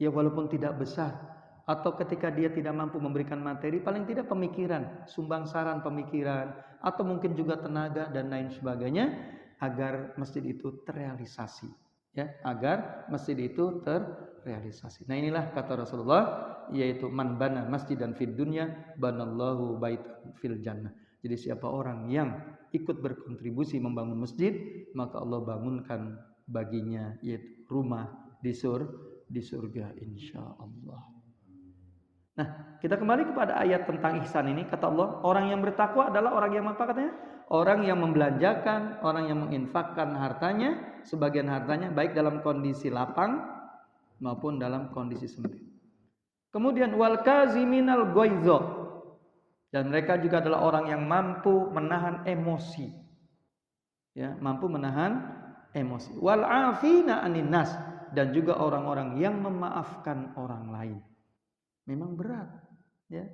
ya walaupun tidak besar. Atau ketika dia tidak mampu memberikan materi, paling tidak pemikiran, sumbang saran pemikiran, atau mungkin juga tenaga dan lain sebagainya, agar masjid itu terrealisasi. Ya, agar masjid itu terrealisasi. Nah inilah kata Rasulullah, yaitu man bana masjidan fid dunya banallahu baitan fil jannah. Jadi siapa orang yang ikut berkontribusi membangun masjid, maka Allah bangunkan baginya yaitu rumah di surga insyaallah. Nah, kita kembali kepada ayat tentang ihsan ini. Kata Allah, orang yang bertakwa adalah orang yang apa katanya? Orang yang membelanjakan, orang yang menginfakkan hartanya, sebagian hartanya baik dalam kondisi lapang maupun dalam kondisi sempit. Kemudian wal kaziminal ghaiza, dan mereka juga adalah orang yang mampu menahan emosi. Ya, mampu menahan emosi. Wal afina anin nas, dan juga orang-orang yang memaafkan orang lain. Memang berat, ya.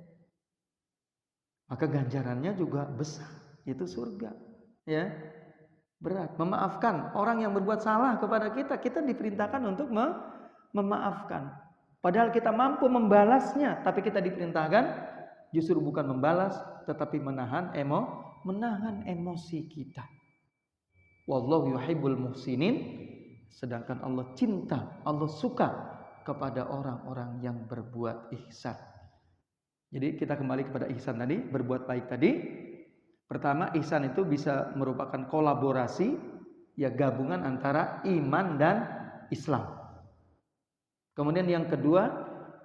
Maka ganjarannya juga besar, itu surga, ya. Berat, memaafkan orang yang berbuat salah kepada kita, kita diperintahkan untuk memaafkan. Padahal kita mampu membalasnya, tapi kita diperintahkan justru bukan membalas, tetapi menahan emosi kita. Wallahu yuhibbul muhsinin, sedangkan Allah cinta, Allah suka kepada orang-orang yang berbuat ihsan. Jadi kita kembali kepada ihsan tadi, berbuat baik tadi. Pertama, ihsan itu bisa merupakan kolaborasi, ya gabungan antara iman dan Islam. Kemudian yang kedua,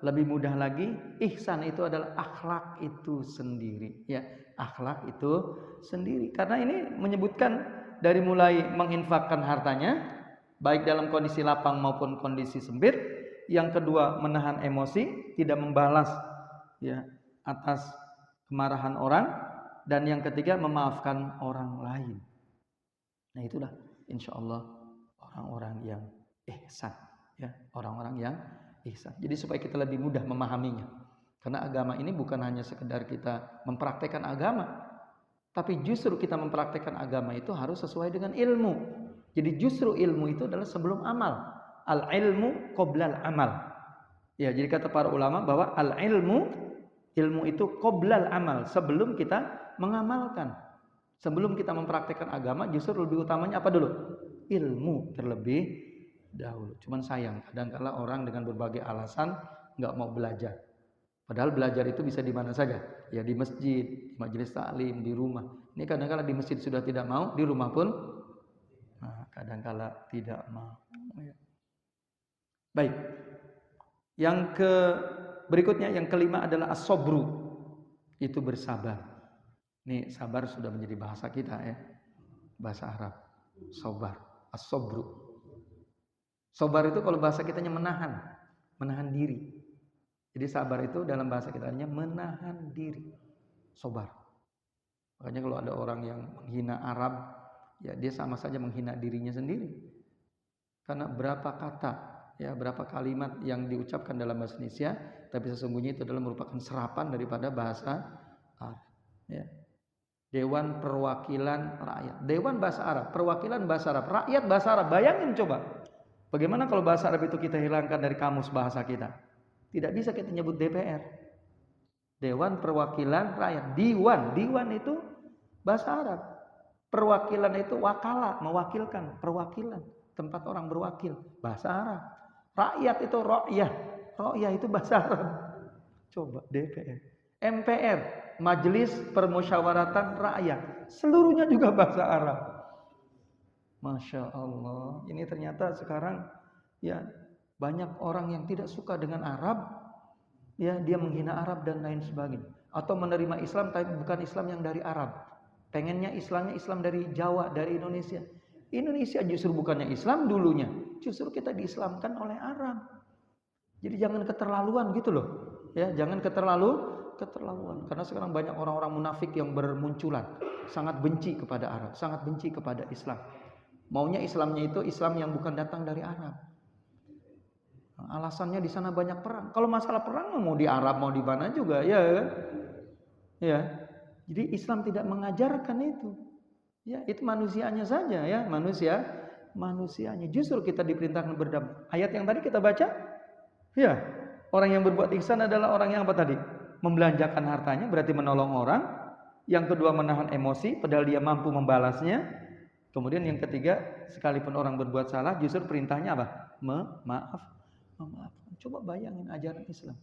lebih mudah lagi, ihsan itu adalah akhlak itu sendiri, ya akhlak itu sendiri. Karena ini menyebutkan dari mulai menginfakkan hartanya, baik dalam kondisi lapang maupun kondisi sempit. Yang kedua, menahan emosi, tidak membalas ya atas kemarahan orang, dan yang ketiga memaafkan orang lain. Nah itulah insyaallah orang-orang yang ihsan, ya orang-orang yang ihsan. Jadi supaya kita lebih mudah memahaminya, karena agama ini bukan hanya sekedar kita mempraktekkan agama, tapi justru kita mempraktekkan agama itu harus sesuai dengan ilmu. Jadi justru ilmu itu adalah sebelum amal. Al-ilmu qoblal amal. Ya, jadi kata para ulama bahwa ilmu itu qoblal amal, sebelum kita mengamalkan. Sebelum kita mempraktikkan agama, justru lebih utamanya apa dulu? ilmu terlebih dahulu. Cuman sayang, kadang-kala orang dengan berbagai alasan nggak mau belajar. Padahal belajar itu bisa di mana saja. Ya di masjid, di majelis taklim, di rumah. Ini kadang-kala di masjid sudah tidak mau, di rumah pun kadang-kala tidak mau. Baik. Yang berikutnya, yang kelima adalah as-sabru. Itu bersabar. Ini sabar sudah menjadi bahasa kita ya. Bahasa Arab. Sabar, as-sabru. Sabar itu kalau bahasa kitanya menahan diri. Jadi sabar itu dalam bahasa kitanya menahan diri. Sabar. Makanya kalau ada orang yang menghina Arab, ya dia sama saja menghina dirinya sendiri. Karena berapa kata, ya berapa kalimat yang diucapkan dalam bahasa Indonesia, tapi sesungguhnya itu adalah merupakan serapan daripada bahasa Arab. Ya. Dewan Perwakilan Rakyat. Dewan Bahasa Arab, perwakilan bahasa Arab, rakyat bahasa Arab. Bayangin coba. Bagaimana kalau bahasa Arab itu kita hilangkan dari kamus bahasa kita? Tidak bisa kita nyebut DPR. Dewan Perwakilan Rakyat. Diwan itu bahasa Arab. Perwakilan itu wakala, mewakilkan, perwakilan, tempat orang berwakil, bahasa Arab. Rakyat itu ro'yah. Ro'yah itu bahasa Arab. Coba DPR. MPR, Majelis Permusyawaratan Rakyat. Seluruhnya juga bahasa Arab. Masya Allah. Ini ternyata sekarang ya banyak orang yang tidak suka dengan Arab. Ya, dia menghina Arab dan lain sebagainya. Atau menerima Islam tapi bukan Islam yang dari Arab. Pengennya Islam dari Jawa, dari Indonesia. Indonesia justru bukannya Islam dulunya. Justru kita diislamkan oleh Arab. Jadi jangan keterlaluan gitu loh. Ya, jangan keterlaluan. Karena sekarang banyak orang-orang munafik yang bermunculan. Sangat benci kepada Arab. Sangat benci kepada Islam. Maunya Islamnya itu Islam yang bukan datang dari Arab. Alasannya di sana banyak perang. Kalau masalah perang mau di Arab mau di mana juga, ya kan? Ya. Jadi Islam tidak mengajarkan itu. Ya, itu manusianya saja ya, manusianya. Justru kita diperintahkan berdamai. Ayat yang tadi kita baca, ya, orang yang berbuat ihsan adalah orang yang apa tadi? Membelanjakan hartanya, berarti menolong orang. Yang kedua menahan emosi, padahal dia mampu membalasnya. Kemudian yang ketiga, sekalipun orang berbuat salah, justru perintahnya apa? Memaafkan. Coba bayangin ajaran Islam.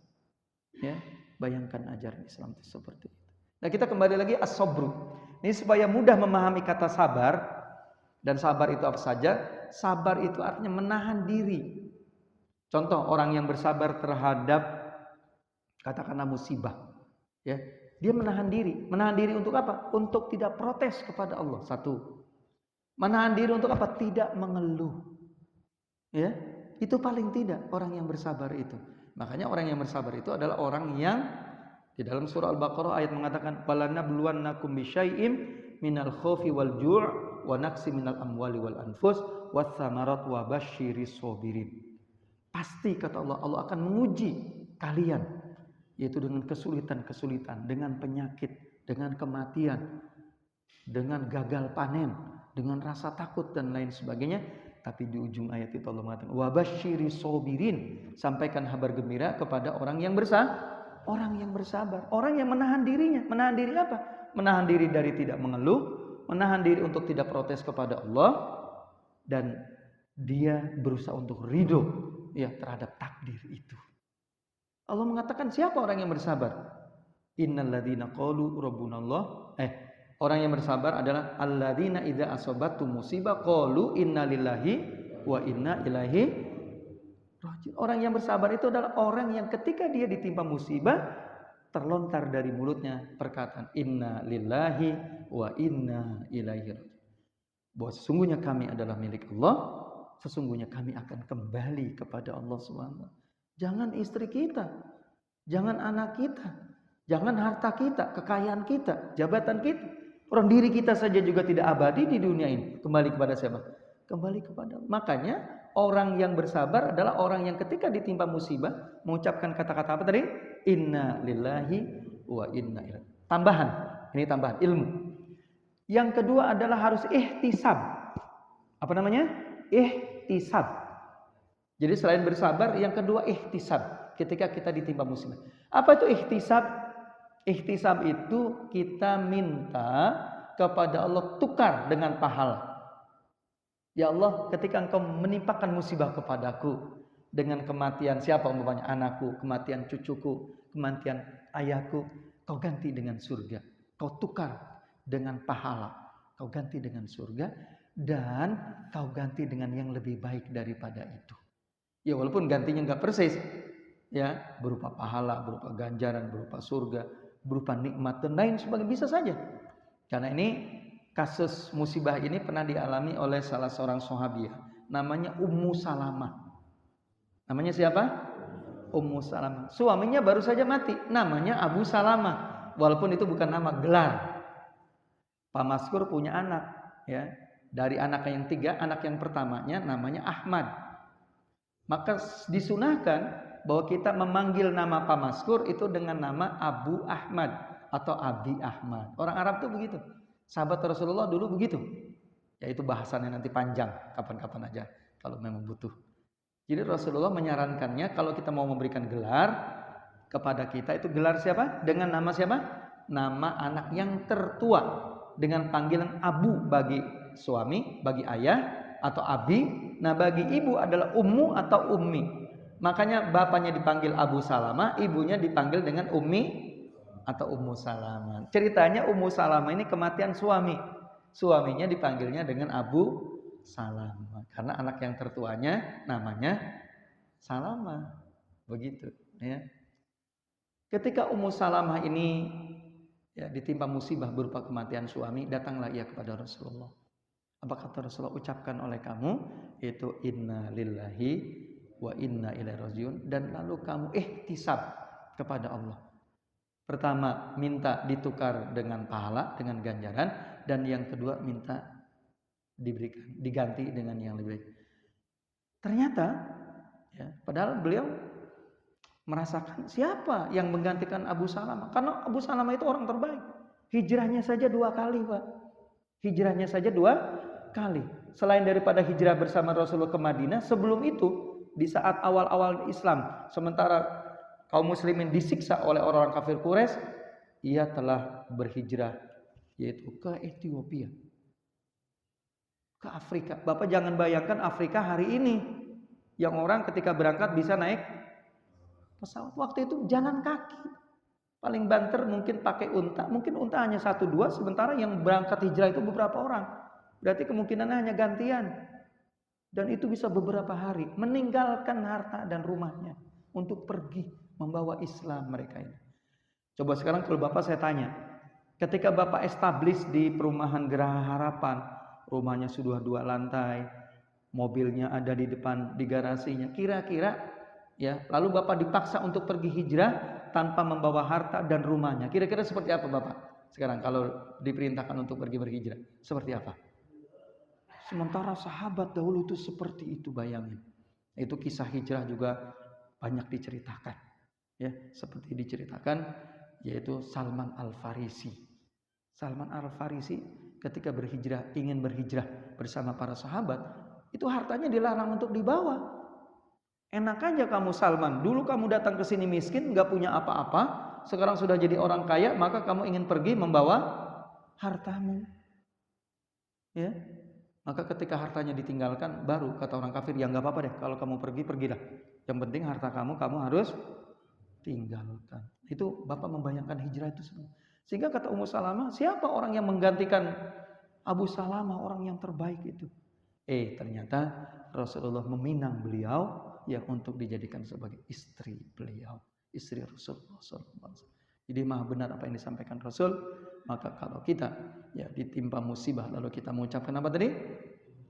Ya, bayangkan ajaran Islam itu seperti itu. Nah, kita kembali lagi as-sabru. Ini supaya mudah memahami kata sabar. Dan sabar itu apa saja? Sabar itu artinya menahan diri. Contoh orang yang bersabar terhadap katakanlah musibah. Ya, dia menahan diri. Menahan diri untuk apa? Untuk tidak protes kepada Allah. Satu. Menahan diri untuk apa? Tidak mengeluh. Ya, itu paling tidak orang yang bersabar itu. Makanya orang yang bersabar itu adalah orang yang di dalam surah Al-Baqarah ayat mengatakan walanabluwannakum bisyai'im minal khaufi wal ju' wa naqsi minal amwali wal anfus wath tsamarat wa basyiris sabirin. Pasti kata Allah, Allah akan menguji kalian yaitu dengan kesulitan-kesulitan, dengan penyakit, dengan kematian, dengan gagal panen, dengan rasa takut dan lain sebagainya. Tapi di ujung ayat itu Allah mengatakan wabasyiris sabirin, sampaikan kabar gembira kepada orang yang bersabar, orang yang menahan dirinya. Menahan diri apa? Menahan diri dari tidak mengeluh, menahan diri untuk tidak protes kepada Allah, dan dia berusaha untuk ridho ya terhadap takdir itu. Allah mengatakan siapa orang yang bersabar? Innalladzina qalu rabbunallah. Orang yang bersabar adalah alladzina idza asabatum musibah qalu innalillahi wa inna ilaihi raji'un. Orang yang bersabar itu adalah orang yang ketika dia ditimpa musibah terlontar dari mulutnya perkataan inna lillahi wa inna ilaihi raji'un. Bahwa sesungguhnya kami adalah milik Allah, sesungguhnya kami akan kembali kepada Allah SWT. Jangan istri kita, jangan anak kita, jangan harta kita, kekayaan kita, jabatan kita. Orang diri kita saja juga tidak abadi di dunia ini. Kembali kepada siapa? Kembali kepada Allah. Makanya orang yang bersabar adalah orang yang ketika ditimpa musibah mengucapkan kata-kata apa tadi? Inna lillahi wa inna ilaihi. Tambahan. Ini tambahan ilmu. Yang kedua adalah harus ihtisab. Apa namanya? Ihtisab. Jadi selain bersabar, yang kedua ihtisab. Ketika kita ditimpa musibah. Apa itu ihtisab? Ihtisab itu kita minta kepada Allah tukar dengan pahala. Ya Allah, ketika Engkau menimpakan musibah kepadaku dengan kematian siapa umpamanya, anakku, kematian cucuku, kematian ayahku, Kau ganti dengan surga. Kau tukar dengan pahala. Kau ganti dengan surga dan Kau ganti dengan yang lebih baik daripada itu. Ya walaupun gantinya nggak persis, ya berupa pahala, berupa ganjaran, berupa surga, berupa nikmat dan lain sebagainya, bisa saja. Karena ini kasus musibah ini pernah dialami oleh salah seorang sahabiah, namanya Ummu Salamah. Namanya siapa? Ummu Salamah. Suaminya baru saja mati, namanya Abu Salamah. Walaupun itu bukan nama gelar. Pak Maskur punya anak, ya. Dari anak yang 3, anak yang pertamanya namanya Ahmad. Maka disunahkan bahwa kita memanggil nama Pak Maskur itu dengan nama Abu Ahmad atau Abi Ahmad. Orang Arab tuh begitu. Sahabat Rasulullah dulu begitu. Ya itu bahasannya nanti panjang, kapan-kapan aja kalau memang butuh. Jadi Rasulullah menyarankannya kalau kita mau memberikan gelar kepada kita, itu gelar siapa? Dengan nama siapa? Nama anak yang tertua. Dengan panggilan Abu bagi suami, bagi ayah, atau Abi. Nah bagi ibu adalah Ummu atau Ummi. Makanya bapaknya dipanggil Abu Salamah, ibunya dipanggil dengan Ummi atau Ummu Salamah. Ceritanya Ummu Salamah ini kematian suami. Suaminya dipanggilnya dengan Abu Salamah. Karena anak yang tertuanya namanya Salamah. Begitu. Ya. Ketika Ummu Salamah ini ya, ditimpa musibah berupa kematian suami, datanglah ia kepada Rasulullah. Apa kata Rasulullah? Ucapkan oleh kamu itu inna lillahi wa inna ilaihi rajiun, dan lalu kamu ihtisab kepada Allah. Pertama, minta ditukar dengan pahala, dengan ganjaran, dan yang kedua minta diberikan, diganti dengan yang lebih baik. Ternyata ya, padahal beliau merasakan siapa yang menggantikan Abu Salamah, karena Abu Salamah itu orang terbaik. Hijrahnya saja 2 kali, Pak. Hijrahnya saja 2 kali. Selain daripada hijrah bersama Rasulullah ke Madinah, sebelum itu di saat awal-awal Islam, sementara kaum muslimin disiksa oleh orang-orang kafir Quraisy, ia telah berhijrah yaitu ke Ethiopia, ke Afrika. Bapak jangan bayangkan Afrika hari ini yang orang ketika berangkat bisa naik pesawat. Waktu itu jalan kaki. Paling banter mungkin pakai unta. Mungkin unta hanya 1-2, sementara yang berangkat hijrah itu beberapa orang. Berarti kemungkinannya hanya gantian. Dan itu bisa beberapa hari. Meninggalkan harta dan rumahnya untuk pergi membawa Islam mereka ini. Coba sekarang kalau Bapak saya tanya. Ketika Bapak establish di perumahan Geraha Harapan, rumahnya sudah 2 lantai, mobilnya ada di depan di garasinya, kira-kira ya, lalu Bapak dipaksa untuk pergi hijrah tanpa membawa harta dan rumahnya, kira-kira seperti apa Bapak sekarang kalau diperintahkan untuk pergi berhijrah? Seperti apa? Sementara sahabat dahulu itu seperti itu, bayangin. Itu kisah hijrah juga banyak diceritakan ya, seperti diceritakan yaitu Salman Al-Farisi. Salman Al-Farisi ketika berhijrah, ingin berhijrah bersama para sahabat, itu hartanya dilarang untuk dibawa. Enak aja kamu Salman, dulu kamu datang ke sini miskin, nggak punya apa-apa, sekarang sudah jadi orang kaya, maka kamu ingin pergi membawa hartamu. Ya, maka ketika hartanya ditinggalkan, baru kata orang kafir, ya nggak apa-apa deh, kalau kamu pergi, pergilah. Yang penting harta kamu harus tinggalkan. Itu Bapak membayangkan hijrah itu semua. Sehingga kata Ummu Salamah, siapa orang yang menggantikan Abu Salamah, orang yang terbaik itu? Ternyata Rasulullah meminang beliau yang untuk dijadikan sebagai istri beliau, istri Rasulullah SAW. Jadi maha benar apa yang disampaikan Rasul. Maka kalau kita ya ditimpa musibah lalu kita mengucapkan apa tadi?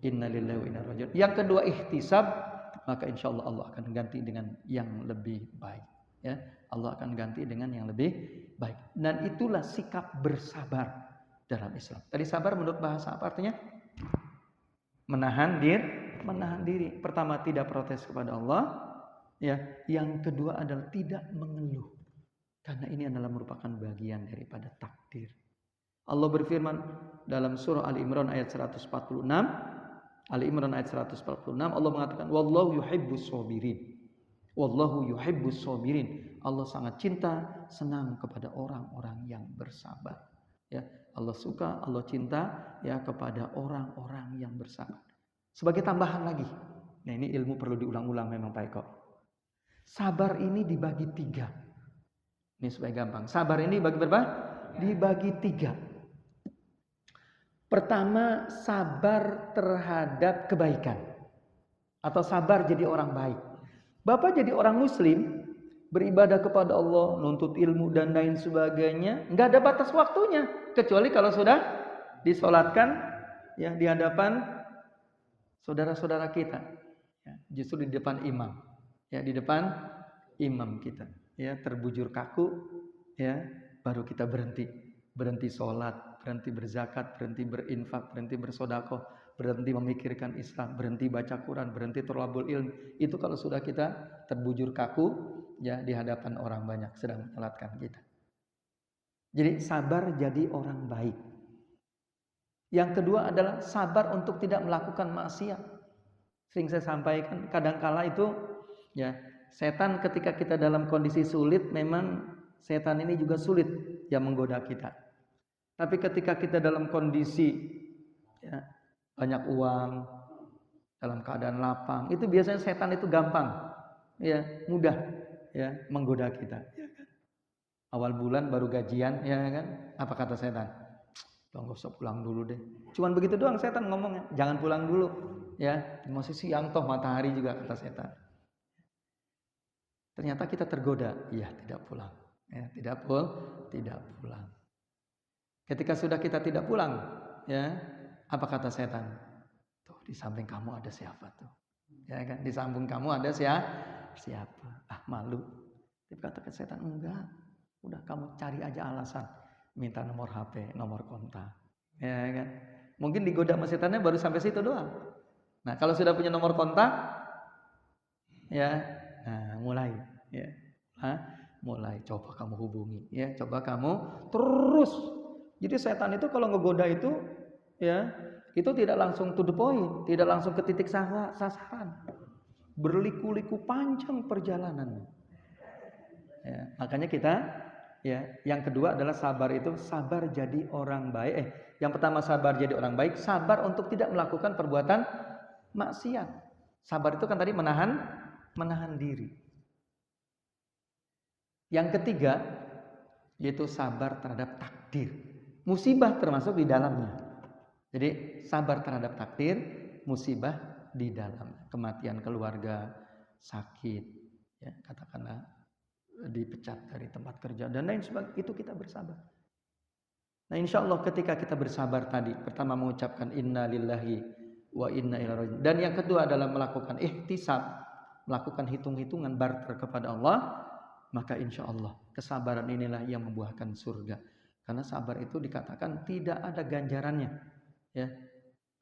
Innalillahi wa inna ilaihi raji'un. Yang kedua ihtisab, maka insyaallah Allah akan ganti dengan yang lebih baik. Ya, Allah akan ganti dengan yang lebih baik. Dan itulah sikap bersabar dalam Islam. Tadi sabar menurut bahasa apa artinya? Menahan diri. Pertama tidak protes kepada Allah, ya. Yang kedua adalah tidak mengeluh. Karena ini adalah merupakan bagian daripada takdir. Allah berfirman dalam surah Ali Imran ayat 146. Ali Imran ayat 146 Allah mengatakan wallahu yuhibbus sabirin. Wallahu yuhibbus sabirin. Allah sangat cinta, senang kepada orang-orang yang bersabar. Ya, Allah suka, Allah cinta ya kepada orang-orang yang bersabar. Sebagai tambahan lagi. Nah, ini ilmu perlu diulang-ulang memang Pak Eko. Sabar ini dibagi 3. Ini supaya gampang. Sabar ini bagi berapa? Dibagi 3. Pertama, sabar terhadap kebaikan. Atau sabar jadi orang baik. Bapak jadi orang muslim, beribadah kepada Allah, nuntut ilmu dan lain sebagainya, nggak ada batas waktunya. Kecuali kalau sudah disolatkan ya di hadapan saudara-saudara kita. Ya, justru di depan imam. Ya, di depan imam kita. Ya, terbujur kaku, ya, baru kita berhenti sholat, berhenti berzakat, berhenti berinfak, berhenti bersodakoh, berhenti memikirkan Islam, berhenti baca Quran, berhenti thalabul ilm. Itu kalau sudah kita terbujur kaku, ya, di hadapan orang banyak sedang menyolatkan kita. Jadi sabar jadi orang baik. Yang kedua adalah sabar untuk tidak melakukan maksiat. Sering saya sampaikan, kadangkala itu, ya, setan ketika kita dalam kondisi sulit, memang setan ini juga sulit yang menggoda kita. Tapi ketika kita dalam kondisi ya, banyak uang, dalam keadaan lapang, itu biasanya setan itu gampang, ya, mudah ya menggoda kita. Awal bulan baru gajian, ya kan? Apa kata setan? Nggak usah pulang dulu deh. Cuman begitu doang setan ngomongnya, jangan pulang dulu, ya. Masih siang toh matahari juga, kata setan. Ternyata kita tergoda, iya tidak pulang, ya, tidak pulang. Ketika sudah kita tidak pulang, ya, apa kata setan? Tuh di samping kamu ada siapa tuh? Ya kan, di samping kamu ada siapa? Ah, malu. Tapi kata setan, enggak. Udah kamu cari aja alasan, minta nomor HP, nomor kontak, ya kan? Mungkin digoda sama setannya baru sampai situ doang. Nah, kalau sudah punya nomor kontak, ya, nah mulai, ya, mulai coba kamu hubungi, ya, coba kamu terus. Jadi setan itu kalau ngegoda itu, ya, itu tidak langsung to the point, tidak langsung ke titik sasaran, berliku-liku panjang perjalanan. Ya, makanya kita, ya, yang kedua adalah sabar itu sabar jadi orang baik. Yang pertama sabar jadi orang baik, sabar untuk tidak melakukan perbuatan maksiat. Sabar itu kan tadi menahan diri. Yang ketiga yaitu sabar terhadap takdir. Musibah termasuk di dalamnya. Jadi sabar terhadap takdir, musibah di dalam, kematian keluarga, sakit, ya, katakanlah dipecat dari tempat kerja dan lain sebagainya, itu kita bersabar. Nah, insya Allah ketika kita bersabar tadi, pertama mengucapkan inna lillahi wa inna ilaihi raji'un, dan yang kedua adalah melakukan ihtisab, melakukan hitung-hitungan barter kepada Allah, maka insya Allah kesabaran inilah yang membuahkan surga. Karena sabar itu dikatakan tidak ada ganjarannya, ya,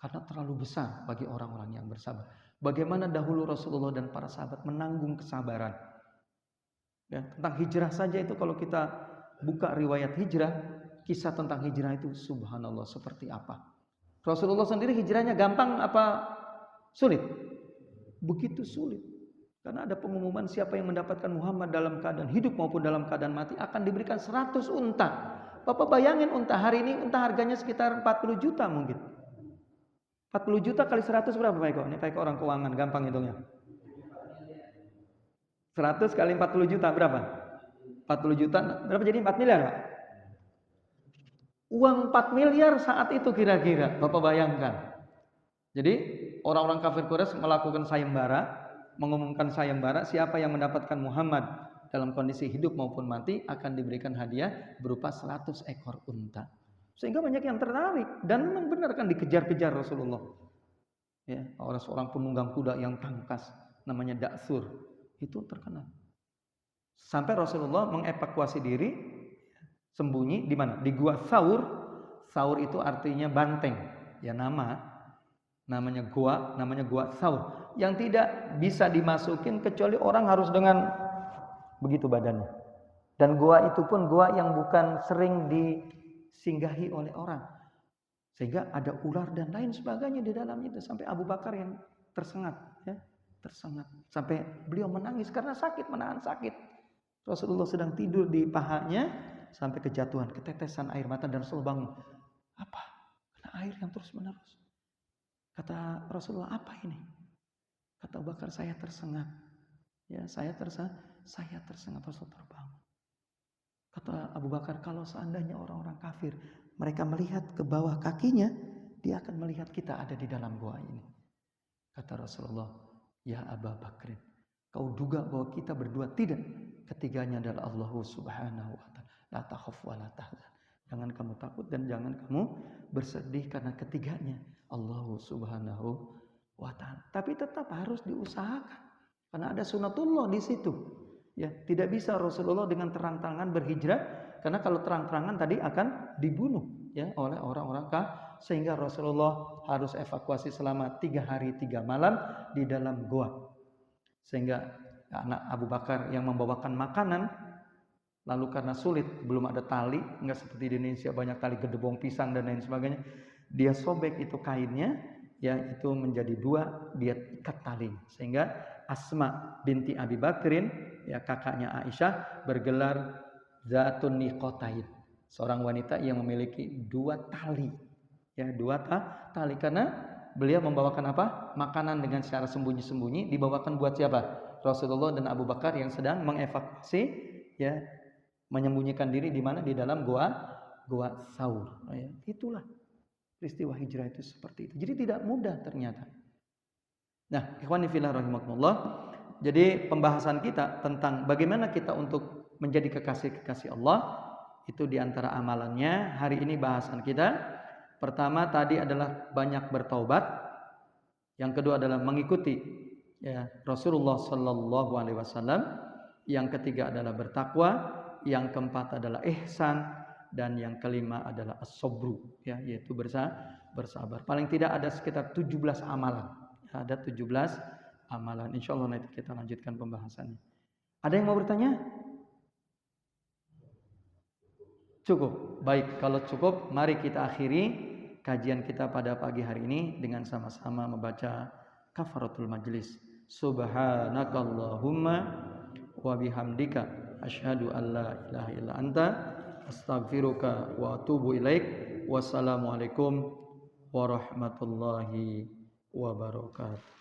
karena terlalu besar bagi orang-orang yang bersabar. Bagaimana dahulu Rasulullah dan para sahabat menanggung kesabaran. Ya, tentang hijrah saja itu kalau kita buka riwayat hijrah, kisah tentang hijrah itu subhanallah seperti apa. Rasulullah sendiri hijrahnya gampang apa sulit? Begitu sulit. Karena ada pengumuman siapa yang mendapatkan Muhammad dalam keadaan hidup maupun dalam keadaan mati akan diberikan 100 unta. Bapak bayangin unta hari ini, unta harganya sekitar 40 juta mungkin. 40 juta kali 100 berapa Pak Eko? Ini Pak Eko orang keuangan, gampang hitungnya. 100 kali 40 juta berapa? 40 juta, berapa jadi 4 miliar Pak? Uang 4 miliar saat itu kira-kira, Bapak bayangkan. Jadi orang-orang kafir Quraisy melakukan sayembara, mengumumkan sayembara, siapa yang mendapatkan Muhammad dalam kondisi hidup maupun mati akan diberikan hadiah berupa 100 ekor unta. Sehingga banyak yang tertarik dan memang benar kan dikejar-kejar Rasulullah. Ya, orang seorang penunggang kuda yang tangkas namanya Da'sur itu terkenal. Sampai Rasulullah mengevakuasi diri, sembunyi di mana? Di gua Tsaur. Tsaur itu artinya banteng. Ya namanya gua Tsaur yang tidak bisa dimasukin kecuali orang harus dengan begitu badannya. Dan gua itu pun gua yang bukan sering disinggahi oleh orang. Sehingga ada ular dan lain sebagainya di dalam itu, sampai Abu Bakar yang tersengat, ya, tersengat. Sampai beliau menangis karena sakit, menahan sakit. Rasulullah sedang tidur di pahanya sampai kejatuhan, ketetesan air mata dan Rasul bangun. Apa? Karena air yang terus menerus. Kata Rasulullah, apa ini? Kata Abu Bakar, saya tersengat. Ya, saya tersengat. Rasul terbangun. Kata Abu Bakar, kalau seandainya orang-orang kafir, mereka melihat ke bawah kakinya, dia akan melihat kita ada di dalam gua ini. Kata Rasulullah, ya Abu Bakr, kau duga bahwa kita berdua? Tidak. Ketiganya adalah Allah Subhanahu wa ta'ala. La takhaf wa la tahzan. Jangan kamu takut dan jangan kamu bersedih karena ketiganya Allah Subhanahu wa ta'ala. Tapi tetap harus diusahakan karena ada sunatullah di situ. Ya, tidak bisa Rasulullah dengan terang-terangan berhijrah karena kalau terang-terangan tadi akan dibunuh ya oleh orang-orang kafir, sehingga Rasulullah harus evakuasi selama 3 hari 3 malam di dalam goa. Sehingga anak Abu Bakar yang membawakan makanan, lalu karena sulit, belum ada tali, nggak seperti di Indonesia banyak tali gedebong pisang dan lain sebagainya, dia sobek itu kainnya, ya itu menjadi 2, dia ikat tali. Sehingga Asma binti Abi Bakrin, ya kakaknya Aisyah, bergelar Zatun Niqotain, seorang wanita yang memiliki 2 tali, ya 2 tali, karena beliau membawakan apa? Makanan dengan secara sembunyi-sembunyi, dibawakan buat siapa? Rasulullah dan Abu Bakar yang sedang mengevakuasi, ya menyembunyikan diri di mana? Di dalam gua Tsaur. Ya, itulah peristiwa hijrah itu seperti itu. Jadi tidak mudah ternyata. Nah, ikhwani fillah rahimakumullah. Jadi pembahasan kita tentang bagaimana kita untuk menjadi kekasih-kekasih Allah, itu diantara amalannya. Hari ini bahasan kita pertama tadi adalah banyak bertaubat. Yang kedua adalah mengikuti ya Rasulullah Sallallahu Alaihi Wasallam. Yang ketiga adalah bertakwa. Yang keempat adalah ihsan. Dan yang kelima adalah as-sabru, ya, yaitu bersabar. Paling tidak ada sekitar 17 amalan. Ada 17 amalan. Insya Allah nanti kita lanjutkan pembahasannya. Ada yang mau bertanya? Cukup. Baik, kalau cukup, mari kita akhiri kajian kita pada pagi hari ini dengan sama-sama membaca kafaratul majlis. Subhanakallahumma wa bihamdika asyhadu an la ilaha illa anta astaghfiruka wa atubu ilaik. Wassalamualaikum warahmatullahi wabarakatuh.